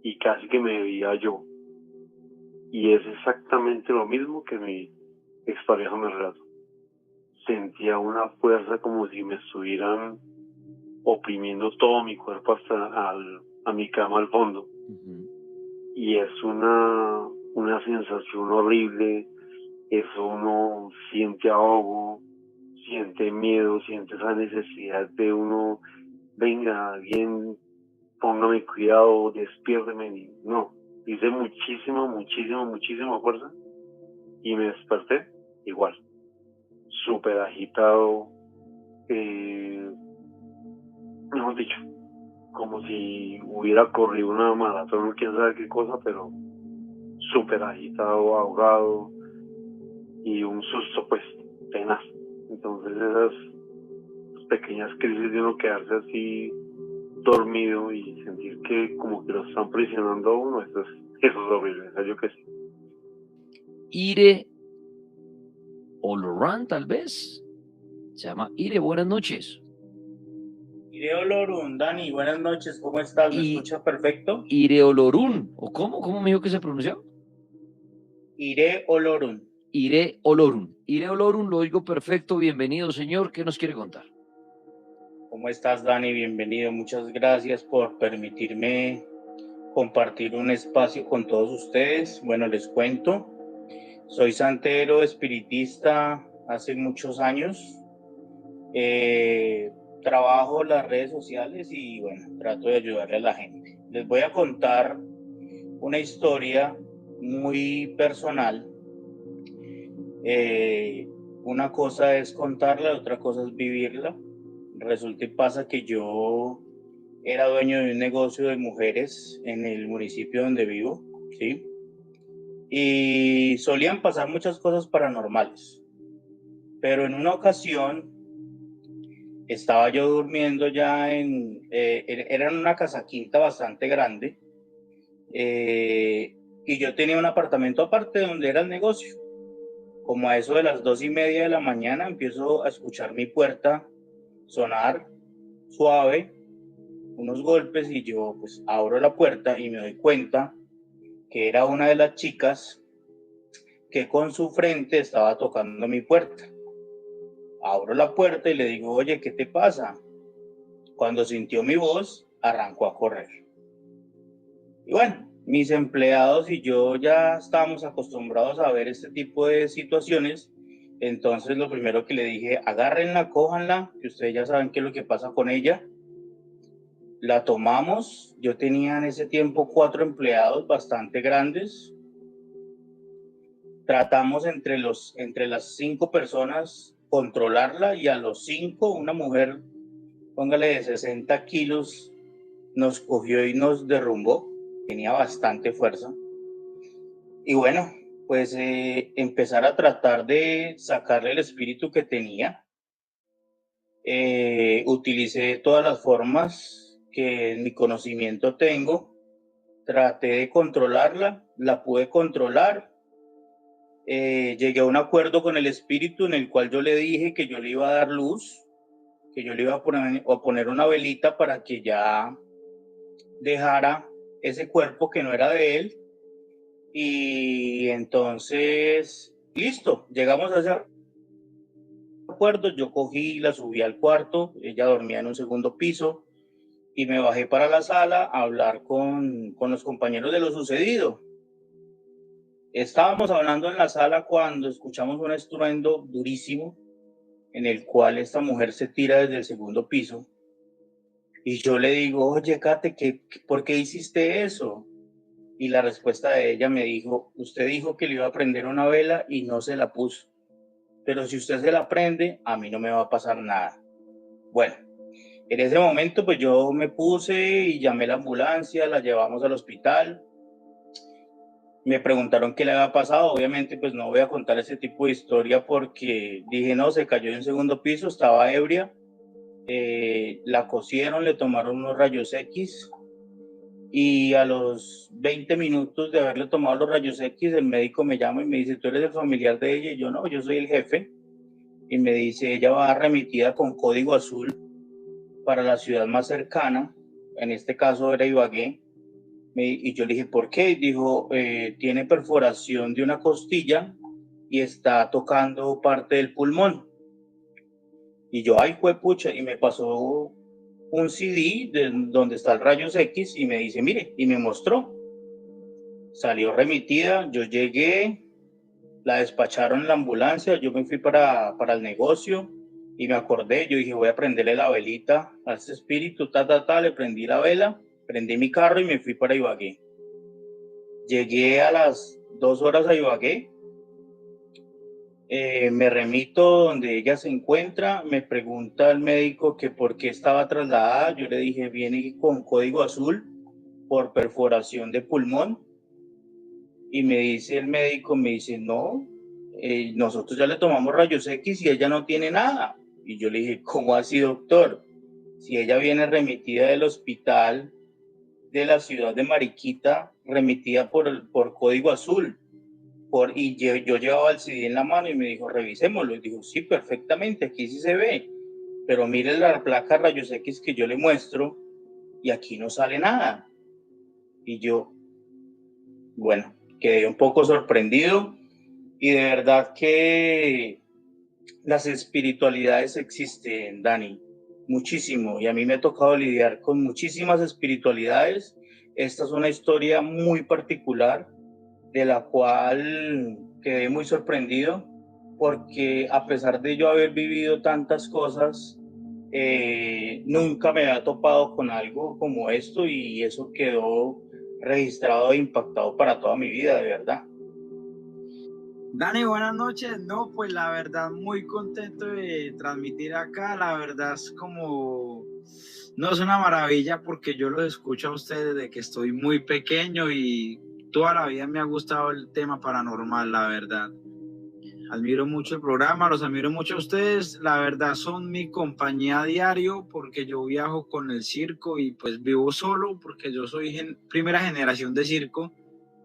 S5: y casi que me veía yo. Y es exactamente lo mismo que mi expareja me relató. Sentía una fuerza como si me estuvieran oprimiendo todo mi cuerpo hasta a mi cama al fondo.
S2: Uh-huh.
S5: Y es una sensación horrible. Eso uno siente ahogo, siente miedo, siente esa necesidad de uno, venga, alguien, póngame cuidado, despiérteme. No, hice muchísima fuerza y me desperté igual, súper agitado, mejor dicho, como si hubiera corrido una maratón, no quién sabe qué cosa, pero súper agitado, ahogado y un susto pues tenaz. Entonces esas pequeñas crisis de uno quedarse así dormido y sentir que como que lo están presionando a uno, eso es horrible, yo que sí.
S2: Ire Olorán, tal vez. Se llama Ire, buenas noches.
S6: Ire Olorun, Dani, buenas noches, ¿cómo estás? ¿Me escuchas perfecto?
S2: Ire Olorun, ¿o cómo me dijo que se pronunció?
S6: Ire Olorun.
S2: Ire Olorun. Ire Olorun, lo oigo perfecto. Bienvenido, señor. ¿Qué nos quiere contar?
S6: ¿Cómo estás, Dani? Bienvenido. Muchas gracias por permitirme compartir un espacio con todos ustedes. Bueno, les cuento. Soy santero, espiritista, hace muchos años. Trabajo las redes sociales y bueno, trato de ayudarle a la gente. Les voy a contar una historia muy personal. Una cosa es contarla, otra cosa es vivirla. Resulta y pasa que yo era dueño de un negocio de mujeres en el municipio donde vivo, ¿sí? Y solían pasar muchas cosas paranormales. Pero en una ocasión estaba yo durmiendo ya era en una casa quinta bastante grande, y yo tenía un apartamento aparte donde era el negocio. Como a eso de las 2:30 de la mañana empiezo a escuchar mi puerta sonar suave, unos golpes, y yo pues abro la puerta y me doy cuenta que era una de las chicas que con su frente estaba tocando mi puerta. Abro la puerta y le digo, oye, ¿qué te pasa? Cuando sintió mi voz, arrancó a correr. Y bueno, mis empleados y yo ya estábamos acostumbrados a ver este tipo de situaciones. Entonces lo primero que le dije, agárrenla, cójanla, que ustedes ya saben qué es lo que pasa con ella. La tomamos. Yo tenía en ese tiempo 4 empleados bastante grandes. Tratamos entre las 5 personas controlarla, y a los 5 una mujer, póngale de 60 kilos, nos cogió y nos derrumbó. Tenía bastante fuerza. Y bueno, pues empezar a tratar de sacarle el espíritu que tenía. Utilicé todas las formas que en mi conocimiento tengo. Traté de controlarla, la pude controlar. Llegué a un acuerdo con el espíritu en el cual yo le dije que yo le iba a dar luz, que yo le iba a poner una velita para que ya dejara ese cuerpo que no era de él. Y entonces, listo, llegamos a ese acuerdo. Yo cogí, la subí al cuarto, ella dormía en un segundo piso, y me bajé para la sala a hablar con los compañeros de lo sucedido. Estábamos hablando en la sala cuando escuchamos un estruendo durísimo en el cual esta mujer se tira desde el segundo piso. Y yo le digo, oye, Kate, ¿por qué hiciste eso? Y la respuesta de ella me dijo, usted dijo que le iba a prender una vela y no se la puso. Pero si usted se la prende, a mí no me va a pasar nada. Bueno, en ese momento pues yo me puse y llamé a la ambulancia, la llevamos al hospital. Me preguntaron qué le había pasado. Obviamente pues no voy a contar ese tipo de historia porque dije, no, se cayó de un segundo piso, estaba ebria. La cosieron, le tomaron unos rayos X, y a los 20 minutos de haberle tomado los rayos X, el médico me llama y me dice, ¿tú eres el familiar de ella? Y yo, no, yo soy el jefe. Y me dice, ella va remitida con código azul para la ciudad más cercana, en este caso era Ibagué. Y yo le dije, ¿por qué? Dijo, tiene perforación de una costilla y está tocando parte del pulmón. Y yo, ay, juepucha, y me pasó un CD de donde está el rayos X y me dice, mire, y me mostró. Salió remitida, yo llegué, la despacharon en la ambulancia, yo me fui para el negocio y me acordé, yo dije, voy a prenderle la velita a este espíritu, le prendí la vela, prendí mi carro y me fui para Ibagué. Llegué a las 2 horas a Ibagué. Me remito donde ella se encuentra, me pregunta el médico que por qué estaba trasladada. Yo le dije, viene con código azul por perforación de pulmón. Y me dice el médico, me dice, no, nosotros ya le tomamos rayos X y ella no tiene nada. Y yo le dije, ¿cómo así, doctor? Si ella viene remitida del hospital de la ciudad de Mariquita, remitida por código azul. Y yo llevaba el CD en la mano y me dijo, revisémoslo. Y dijo, sí, perfectamente, aquí sí se ve. Pero mire la placa rayos X que yo le muestro y aquí no sale nada. Y yo, bueno, quedé un poco sorprendido, y de verdad que las espiritualidades existen, Dani, muchísimo, y a mí me ha tocado lidiar con muchísimas espiritualidades. Esta es una historia muy particular de la cual quedé muy sorprendido. porque a pesar de yo haber vivido tantas cosas, nunca me había topado con algo como esto y eso quedó registrado e impactado para toda mi vida, de verdad.
S7: Dani, buenas noches. No, pues la verdad muy contento de transmitir acá. La verdad es como, no es una maravilla porque yo los escucho a ustedes desde que estoy muy pequeño y toda la vida me ha gustado el tema paranormal, la verdad. Admiro mucho el programa, los admiro mucho a ustedes. La verdad son mi compañía a diario porque yo viajo con el circo y pues vivo solo porque yo soy primera generación de circo.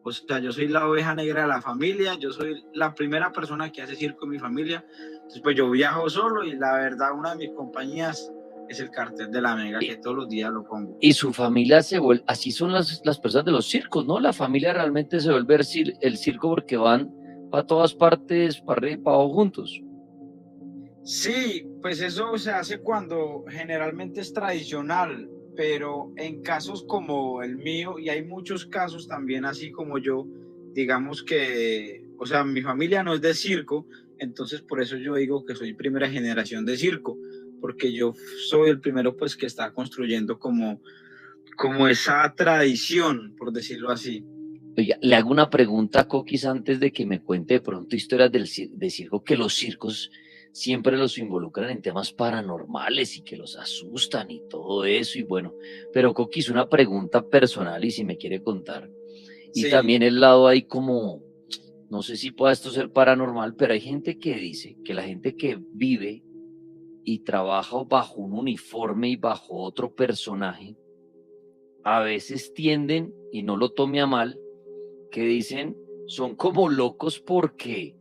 S7: O sea, yo soy la oveja negra de la familia, yo soy la primera persona que hace circo en mi familia. Entonces, pues yo viajo solo y la verdad una de mis compañías es el Cartel de la Mega, que todos los días lo pongo.
S2: Y su familia se vuelve, así son las personas de los circos, ¿no? La familia realmente se vuelve el circo porque van para todas partes, para arriba y para abajo juntos.
S7: Sí, pues eso se hace cuando generalmente es tradicional, pero en casos como el mío, y hay muchos casos también así como yo, digamos que, o sea, mi familia no es de circo, entonces por eso yo digo que soy primera generación de circo, porque yo soy el primero pues que está construyendo como esa tradición, por decirlo así.
S2: Oiga, le hago una pregunta a Coquis antes de que me cuente de pronto historias de circo, que los circos siempre los involucran en temas paranormales y que los asustan y todo eso, y bueno, pero Coquis, una pregunta personal y si me quiere contar. Y sí, también el lado ahí como, no sé si pueda esto ser paranormal, pero hay gente que dice que la gente que vive y trabaja bajo un uniforme y bajo otro personaje, a veces tienden, y no lo tome a mal, que dicen son como locos porque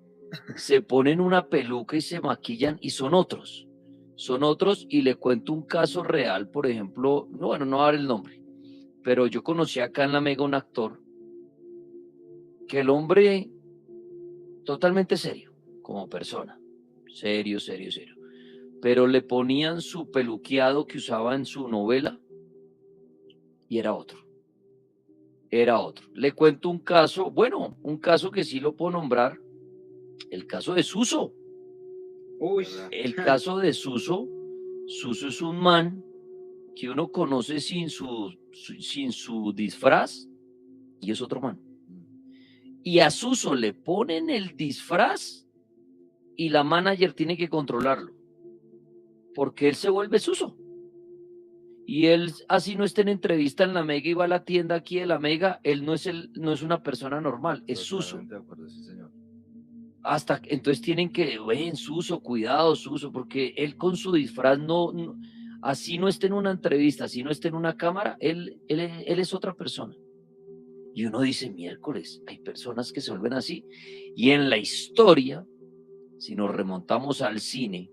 S2: se ponen una peluca y se maquillan y son otros. Son otros y le cuento un caso real, por ejemplo, no, bueno, no voy a dar el nombre, pero yo conocí acá en la Mega un actor que el hombre totalmente serio, como persona, serio, serio, serio, pero le ponían su peluqueado que usaba en su novela y era otro. Era otro. Le cuento un caso, bueno, un caso que sí lo puedo nombrar, el caso de Suso.
S7: Uy.
S2: El caso de Suso, Suso es un man que uno conoce sin su disfraz y es otro man. Y a Suso le ponen el disfraz y la manager tiene que controlarlo porque él se vuelve Suso. Y él, así no está en entrevista en la Mega y va a la tienda aquí de la Mega, él no es una persona normal, es Suso.
S8: De acuerdo, sí, señor.
S2: Hasta entonces tienen que, ven, Suso, cuidado, Suso, porque él con su disfraz así no esté en una entrevista, así no esté en una cámara, él es otra persona. Y uno dice, miércoles, hay personas que se vuelven así. Y en la historia, si nos remontamos al cine,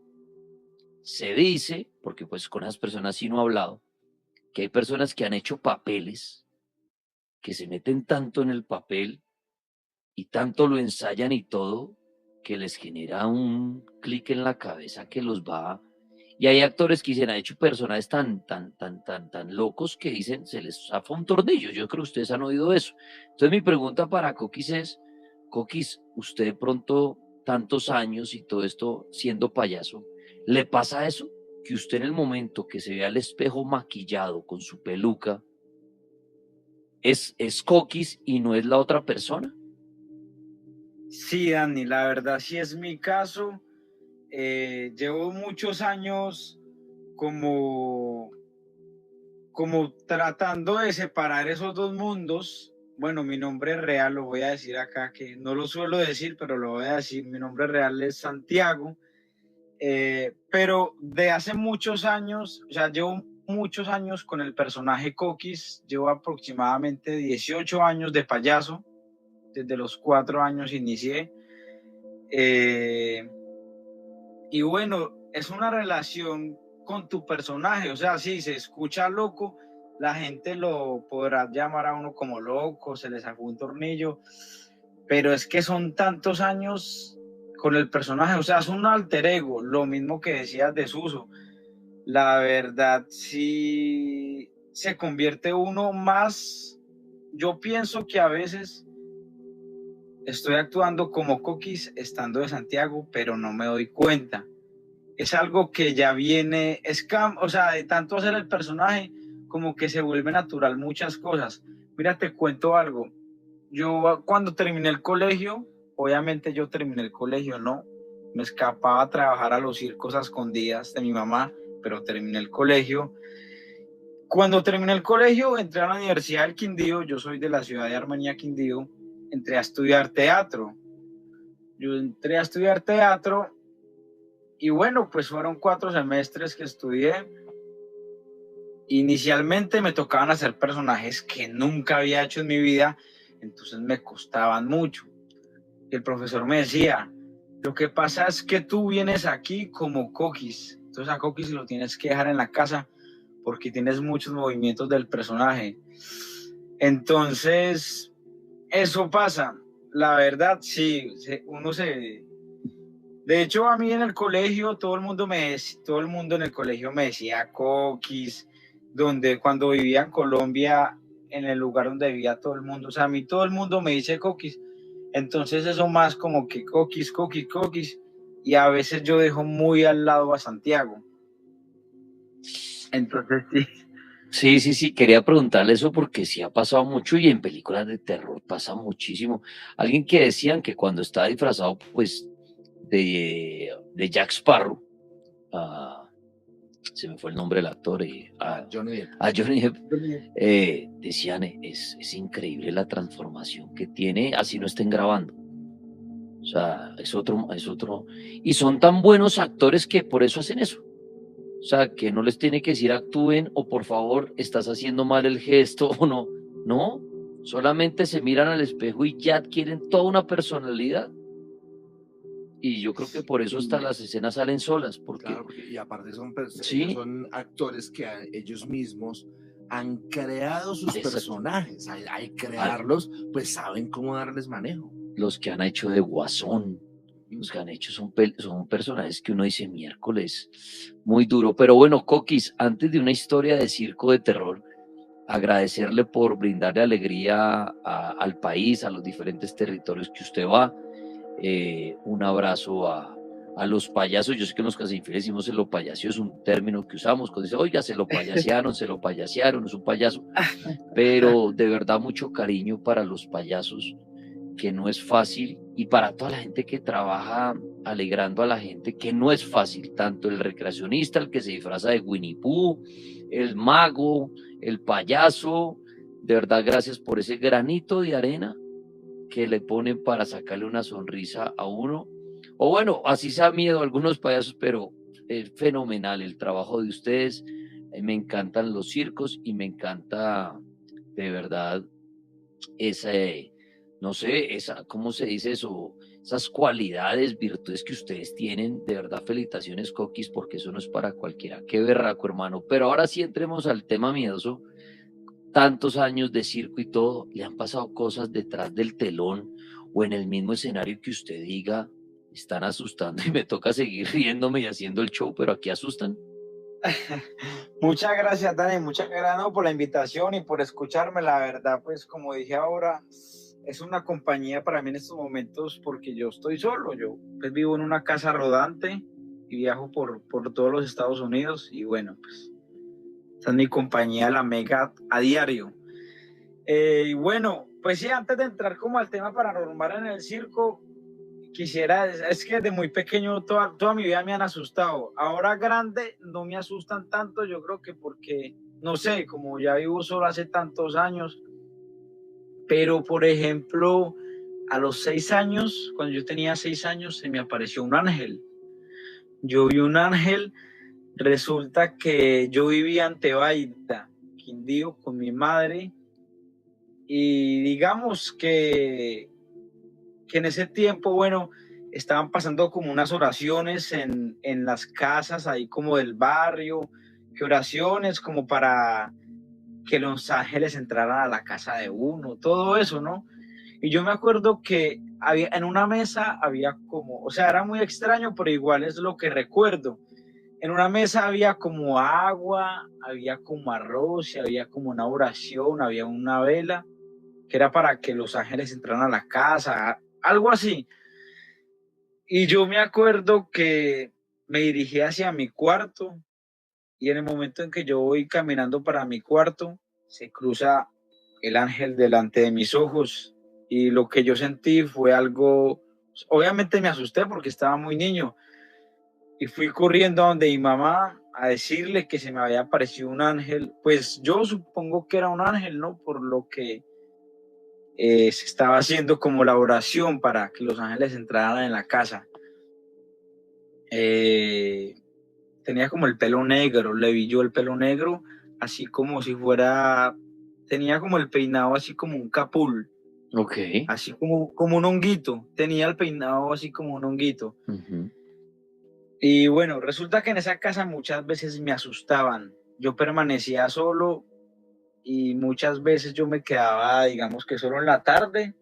S2: se dice, porque pues con esas personas sí no he hablado, que hay personas que han hecho papeles, que se meten tanto en el papel y tanto lo ensayan y todo, que les genera un clic en la cabeza que los va. Y hay actores que dicen, ha hecho personajes tan locos que dicen, se les zafa un tornillo. Yo creo que ustedes han oído eso. Entonces mi pregunta para Coquis es, Coquis, usted de pronto tantos años y todo esto siendo payaso, ¿le pasa eso? Que usted en el momento que se ve al espejo maquillado con su peluca, es Coquis y no es la otra persona.
S7: Sí, Dani, la verdad sí es mi caso. Llevo muchos años como tratando de separar esos dos mundos. Bueno, mi nombre real lo voy a decir acá, que no lo suelo decir, pero lo voy a decir. Mi nombre real es Santiago. Pero de hace muchos años, o sea, llevo muchos años con el personaje Coquis. Llevo aproximadamente 18 años de payaso. Desde los 4 años inicié. Y bueno, es una relación con tu personaje, o sea, si se escucha loco, la gente lo podrá llamar a uno como loco, se le sacó un tornillo, pero es que son tantos años con el personaje, o sea, es un alter ego, lo mismo que decías de Suso. La verdad, sí se convierte uno más, yo pienso que a veces estoy actuando como Coquis estando de Santiago, pero no me doy cuenta. Es algo que ya viene, o sea, de tanto hacer el personaje, como que se vuelve natural muchas cosas. Mira, te cuento algo. Yo cuando terminé el colegio, obviamente yo terminé el colegio, ¿no? Me escapaba a trabajar a los circos a escondidas de mi mamá, pero terminé el colegio. Cuando terminé el colegio, entré a la Universidad del Quindío, yo soy de la ciudad de Armenia, Quindío, entré a estudiar teatro. Yo entré a estudiar teatro y bueno, pues fueron 4 semestres que estudié. Inicialmente me tocaban hacer personajes que nunca había hecho en mi vida, entonces me costaban mucho. Y el profesor me decía, lo que pasa es que tú vienes aquí como Coquis, entonces a Coquis lo tienes que dejar en la casa porque tienes muchos movimientos del personaje. Entonces, eso pasa. La verdad, sí, uno se... De hecho, a mí en el colegio, todo el mundo en el colegio me decía Coquis, donde cuando vivía en Colombia, en el lugar donde vivía todo el mundo, o sea, a mí todo el mundo me dice Coquis. Entonces eso más como que Coquis, Coquis, Coquis, y a veces yo dejo muy al lado a Santiago. Entonces sí.
S2: Sí, quería preguntarle eso porque sí ha pasado mucho y en películas de terror pasa muchísimo. Alguien que decían que cuando estaba disfrazado, pues, de Jack Sparrow, se me fue el nombre del actor,
S8: Johnny Depp.
S2: a Johnny Depp, decían, es increíble la transformación que tiene, así no estén grabando. O sea, es otro, y son tan buenos actores que por eso hacen eso. O sea, que no les tiene que decir actúen o por favor estás haciendo mal el gesto o no. No, solamente se miran al espejo y ya adquieren toda una personalidad. Y yo creo que por eso hasta las escenas salen solas.
S8: Claro, y aparte son actores que ellos mismos han creado sus personajes. Al crearlos, pues saben cómo darles manejo.
S2: Los que han hecho de Guasón, los que han hecho son personajes que uno dice miércoles, muy duro. Pero bueno, Coquis, antes de una historia de circo de terror, agradecerle por brindarle alegría al país, a los diferentes territorios que usted va. Un abrazo a los payasos. Yo sé que en los Casinfieles decimos se lo payaseó, es un término que usamos, cuando dice, oiga, se lo payasearon, es un payaso. Pero de verdad mucho cariño para los payasos, que no es fácil, y para toda la gente que trabaja alegrando a la gente, que no es fácil, tanto el recreacionista, el que se disfraza de Winnie Pooh, el mago, el payaso. De verdad, gracias por ese granito de arena que le ponen para sacarle una sonrisa a uno. O bueno, así sea miedo a algunos payasos, pero es fenomenal el trabajo de ustedes. Me encantan los circos y me encanta de verdad no sé, ¿cómo se dice eso? Esas cualidades, virtudes que ustedes tienen. De verdad, felicitaciones, Coquis, porque eso no es para cualquiera. Qué berraco, hermano. Pero ahora sí entremos al tema miedoso. Tantos años de circo y todo, ¿le han pasado cosas detrás del telón o en el mismo escenario que usted diga, están asustando y me toca seguir riéndome y haciendo el show, pero aquí asustan?
S7: Muchas gracias, Dani, muchas gracias por la invitación y por escucharme. La verdad, pues como dije ahora, es una compañía para mí en estos momentos porque yo estoy solo. Yo pues, vivo en una casa rodante y viajo por todos los Estados Unidos y bueno, pues esta es mi compañía, la Mega, a diario. Y bueno, pues sí, antes de entrar como al tema paranormal en el circo, quisiera, es que desde muy pequeño toda mi vida me han asustado. Ahora grande no me asustan tanto, yo creo que porque, no sé, como ya vivo solo hace tantos años, pero por ejemplo, a los 6 años, cuando yo tenía 6 años, se me apareció un ángel. Yo vi un ángel. Resulta que yo vivía en Tebaida, Quindío, con mi madre, y digamos que en ese tiempo, bueno, estaban pasando como unas oraciones en las casas ahí como del barrio, que oraciones como para que los ángeles entraran a la casa de uno, todo eso, ¿no? Y yo me acuerdo que en una mesa había como, o sea, era muy extraño, pero igual es lo que recuerdo. En una mesa había como agua, había como arroz, había como una oración, había una vela, que era para que los ángeles entraran a la casa. algo así. Y yo me acuerdo que me dirigí hacia mi cuarto y en el momento en que yo voy caminando para mi cuarto, se cruza el ángel delante de mis ojos y lo que yo sentí fue algo, obviamente me asusté porque estaba muy niño y fui corriendo a donde mi mamá a decirle que se me había aparecido un ángel. Pues yo supongo que era un ángel, ¿no? Por lo que se estaba haciendo como la oración para que los ángeles entraran en la casa. Tenía como el pelo negro, le vi yo el pelo negro, así como si fuera, tenía como el peinado así como un capul.
S2: Ok.
S7: Así como un honguito, tenía el peinado así como un honguito.
S2: Uh-huh.
S7: Y bueno, resulta que en esa casa muchas veces me asustaban. Yo permanecía solo y muchas veces yo me quedaba, digamos que solo en la tarde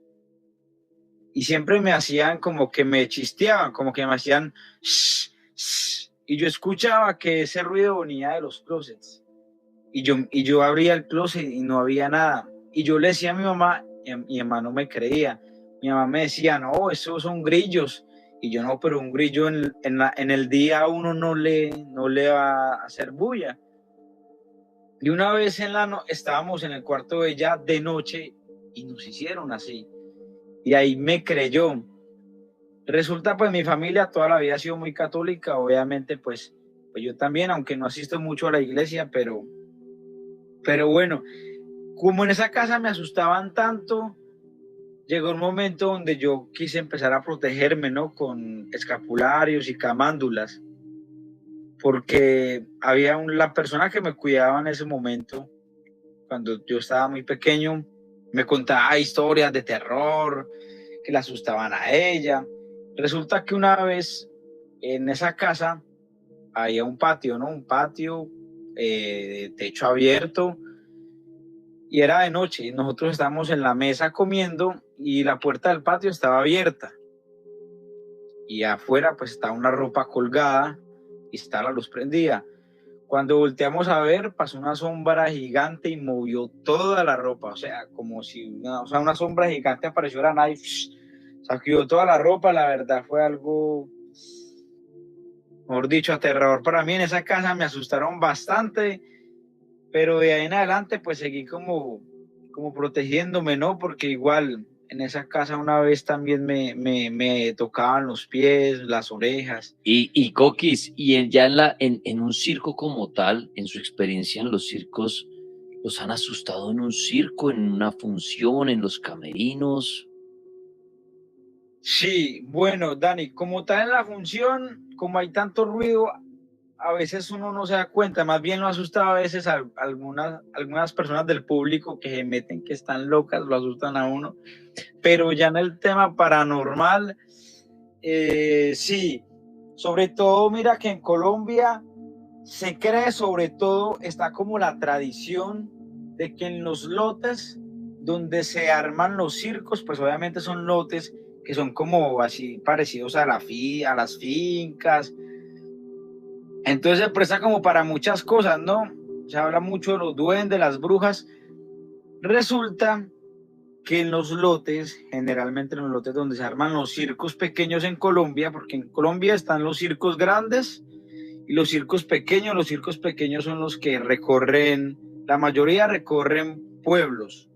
S7: y siempre me hacían como que me chisteaban, como que me hacían shh, shh, y yo escuchaba que ese ruido venía de los closets y yo abría el closet y no había nada y yo le decía a mi mamá y mi mamá no me creía. Mi mamá me decía, no, esos son grillos. Y yo, no, pero un grillo en el día uno no le va a hacer bulla. Y una vez estábamos en el cuarto de ella de noche y nos hicieron así. Y ahí me creyó. Resulta, pues mi familia toda la vida ha sido muy católica, obviamente, pues yo también, aunque no asisto mucho a la iglesia, pero bueno, como en esa casa me asustaban tanto, llegó un momento donde yo quise empezar a protegerme, ¿no? Con escapularios y camándulas, porque había la persona que me cuidaba en ese momento, cuando yo estaba muy pequeño, me contaba historias de terror que le asustaban a ella. Resulta que una vez en esa casa había un patio, ¿no? Un patio de techo abierto y era de noche y nosotros estábamos en la mesa comiendo y la puerta del patio estaba abierta y afuera pues estaba una ropa colgada y estaba la luz prendida. Cuando volteamos a ver pasó una sombra gigante y movió toda la ropa, o sea, como si una sombra gigante apareció de la nada y sacudió toda la ropa. La verdad fue algo, mejor dicho, aterrador para mí. En esa casa me asustaron bastante, pero de ahí en adelante pues seguí como protegiéndome, ¿no? Porque igual en esa casa una vez también me tocaban los pies, las orejas.
S2: Y Coquis, y ya en un circo como tal, en su experiencia en los circos, ¿los han asustado en un circo, en una función, en los camerinos?
S7: Sí, bueno, Dani, como tal en la función, como hay tanto ruido, a veces uno no se da cuenta, más bien lo asusta a veces a algunas personas del público que se meten, que están locas, lo asustan a uno, pero ya en el tema paranormal, sí, sobre todo mira que en Colombia se cree, sobre todo está como la tradición de que en los lotes donde se arman los circos, pues obviamente son lotes que son como así parecidos a las fincas. Entonces se presta como para muchas cosas, ¿no? Se habla mucho de los duendes, las brujas. Resulta que en los lotes, generalmente en los lotes donde se arman los circos pequeños en Colombia, porque en Colombia están los circos grandes y los circos pequeños. Los circos pequeños son los que recorren, la mayoría recorren pueblos.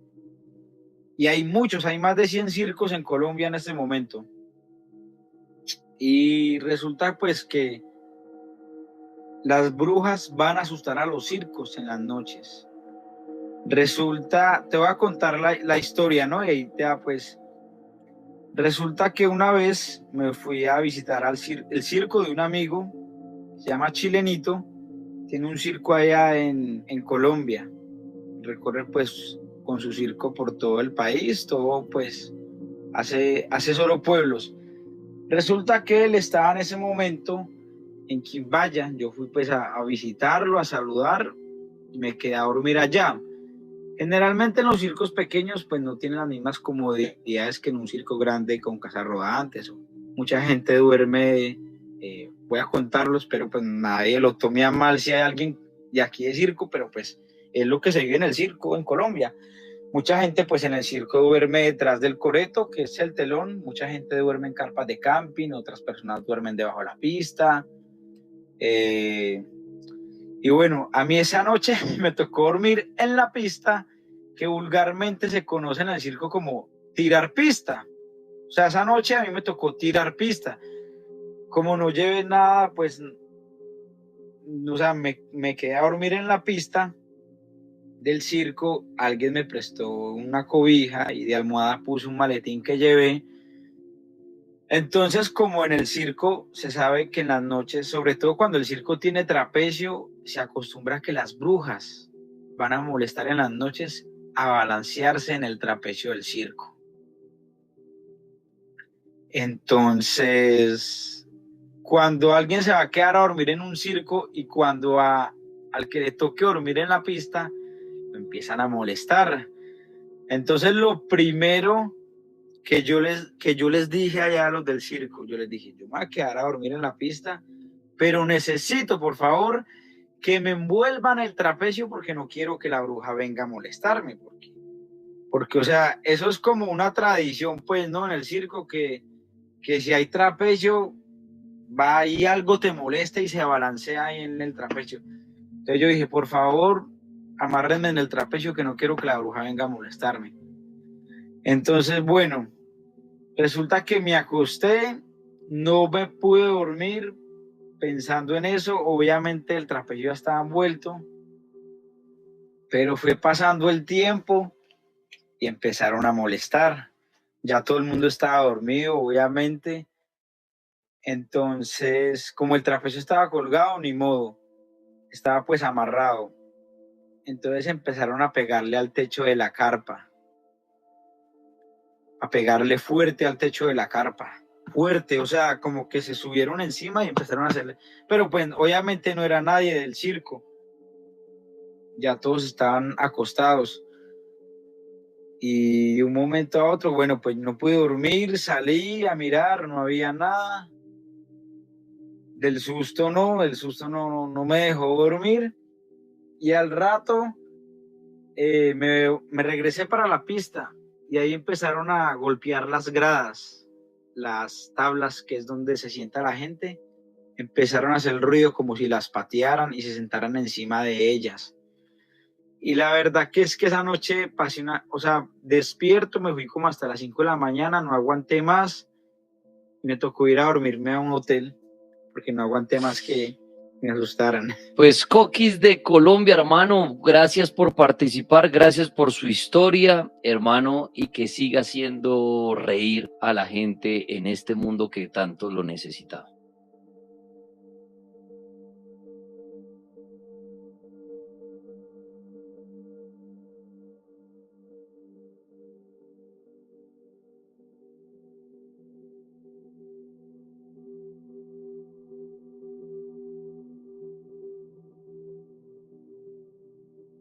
S7: Y hay muchos, hay más de 100 circos en Colombia en este momento. Y resulta pues que las brujas van a asustar a los circos en las noches. Resulta, te voy a contar la historia, ¿no? Y ahí te da pues. Resulta que una vez me fui a visitar el circo de un amigo, se llama Chilenito, tiene un circo allá en Colombia. Recorre pues con su circo por todo el país, todo pues hace solo pueblos. Resulta que él estaba en ese momento en Quimbaya. Yo fui pues a visitarlo, a saludar y me quedé a dormir allá. Generalmente en los circos pequeños pues no tienen las mismas comodidades que en un circo grande con casas rodantes. Mucha gente duerme, voy a contarlos, pero pues nadie lo tome a mal si hay alguien de aquí de circo, pero pues es lo que se vive en el circo en Colombia. Mucha gente pues en el circo duerme detrás del coreto, que es el telón. Mucha gente duerme en carpas de camping, otras personas duermen debajo de la pista. Y bueno, a mí esa noche me tocó dormir en la pista, que vulgarmente se conoce en el circo como tirar pista. O sea, esa noche a mí me tocó tirar pista. Como no llevé nada, pues, o sea, me quedé a dormir en la pista del circo. Alguien me prestó una cobija y de almohada puse un maletín que llevé. Entonces, como en el circo se sabe que en las noches, sobre todo cuando el circo tiene trapecio, se acostumbra a que las brujas van a molestar en las noches a balancearse en el trapecio del circo. Entonces, cuando alguien se va a quedar a dormir en un circo y cuando al que le toque dormir en la pista, lo empiezan a molestar. Entonces, lo primero que yo les dije allá a los del circo, yo les dije, yo me voy a quedar a dormir en la pista, pero necesito, por favor, que me envuelvan el trapecio porque no quiero que la bruja venga a molestarme, porque o sea, eso es como una tradición, pues, ¿no? En el circo, que si hay trapecio, va ahí algo te molesta y se balancea ahí en el trapecio. Entonces yo dije, por favor, amárrenme en el trapecio que no quiero que la bruja venga a molestarme. Entonces, bueno, resulta que me acosté, no me pude dormir pensando en eso. Obviamente el trapecio ya estaba envuelto, pero fue pasando el tiempo y empezaron a molestar. Ya todo el mundo estaba dormido, obviamente. Entonces, como el trapecio estaba colgado, ni modo, estaba pues amarrado. Entonces empezaron a pegarle al techo de la carpa. A pegarle fuerte al techo de la carpa, fuerte, o sea, como que se subieron encima y empezaron a hacerle, pero pues obviamente no era nadie del circo, ya todos estaban acostados, y de un momento a otro, bueno, pues no pude dormir, salí a mirar, no había nada, del susto no me dejó dormir, y al rato me regresé para la pista. Y ahí empezaron a golpear las gradas, las tablas, que es donde se sienta la gente. Empezaron a hacer ruido como si las patearan y se sentaran encima de ellas. Y la verdad que es que esa noche pasé o sea, despierto, me fui como hasta las 5 de la mañana, no aguanté más. Y me tocó ir a dormirme a un hotel, porque no aguanté más que me asustaran.
S2: Pues Coquis de Colombia, hermano, gracias por participar, gracias por su historia, hermano, y que siga haciendo reír a la gente en este mundo que tanto lo necesita.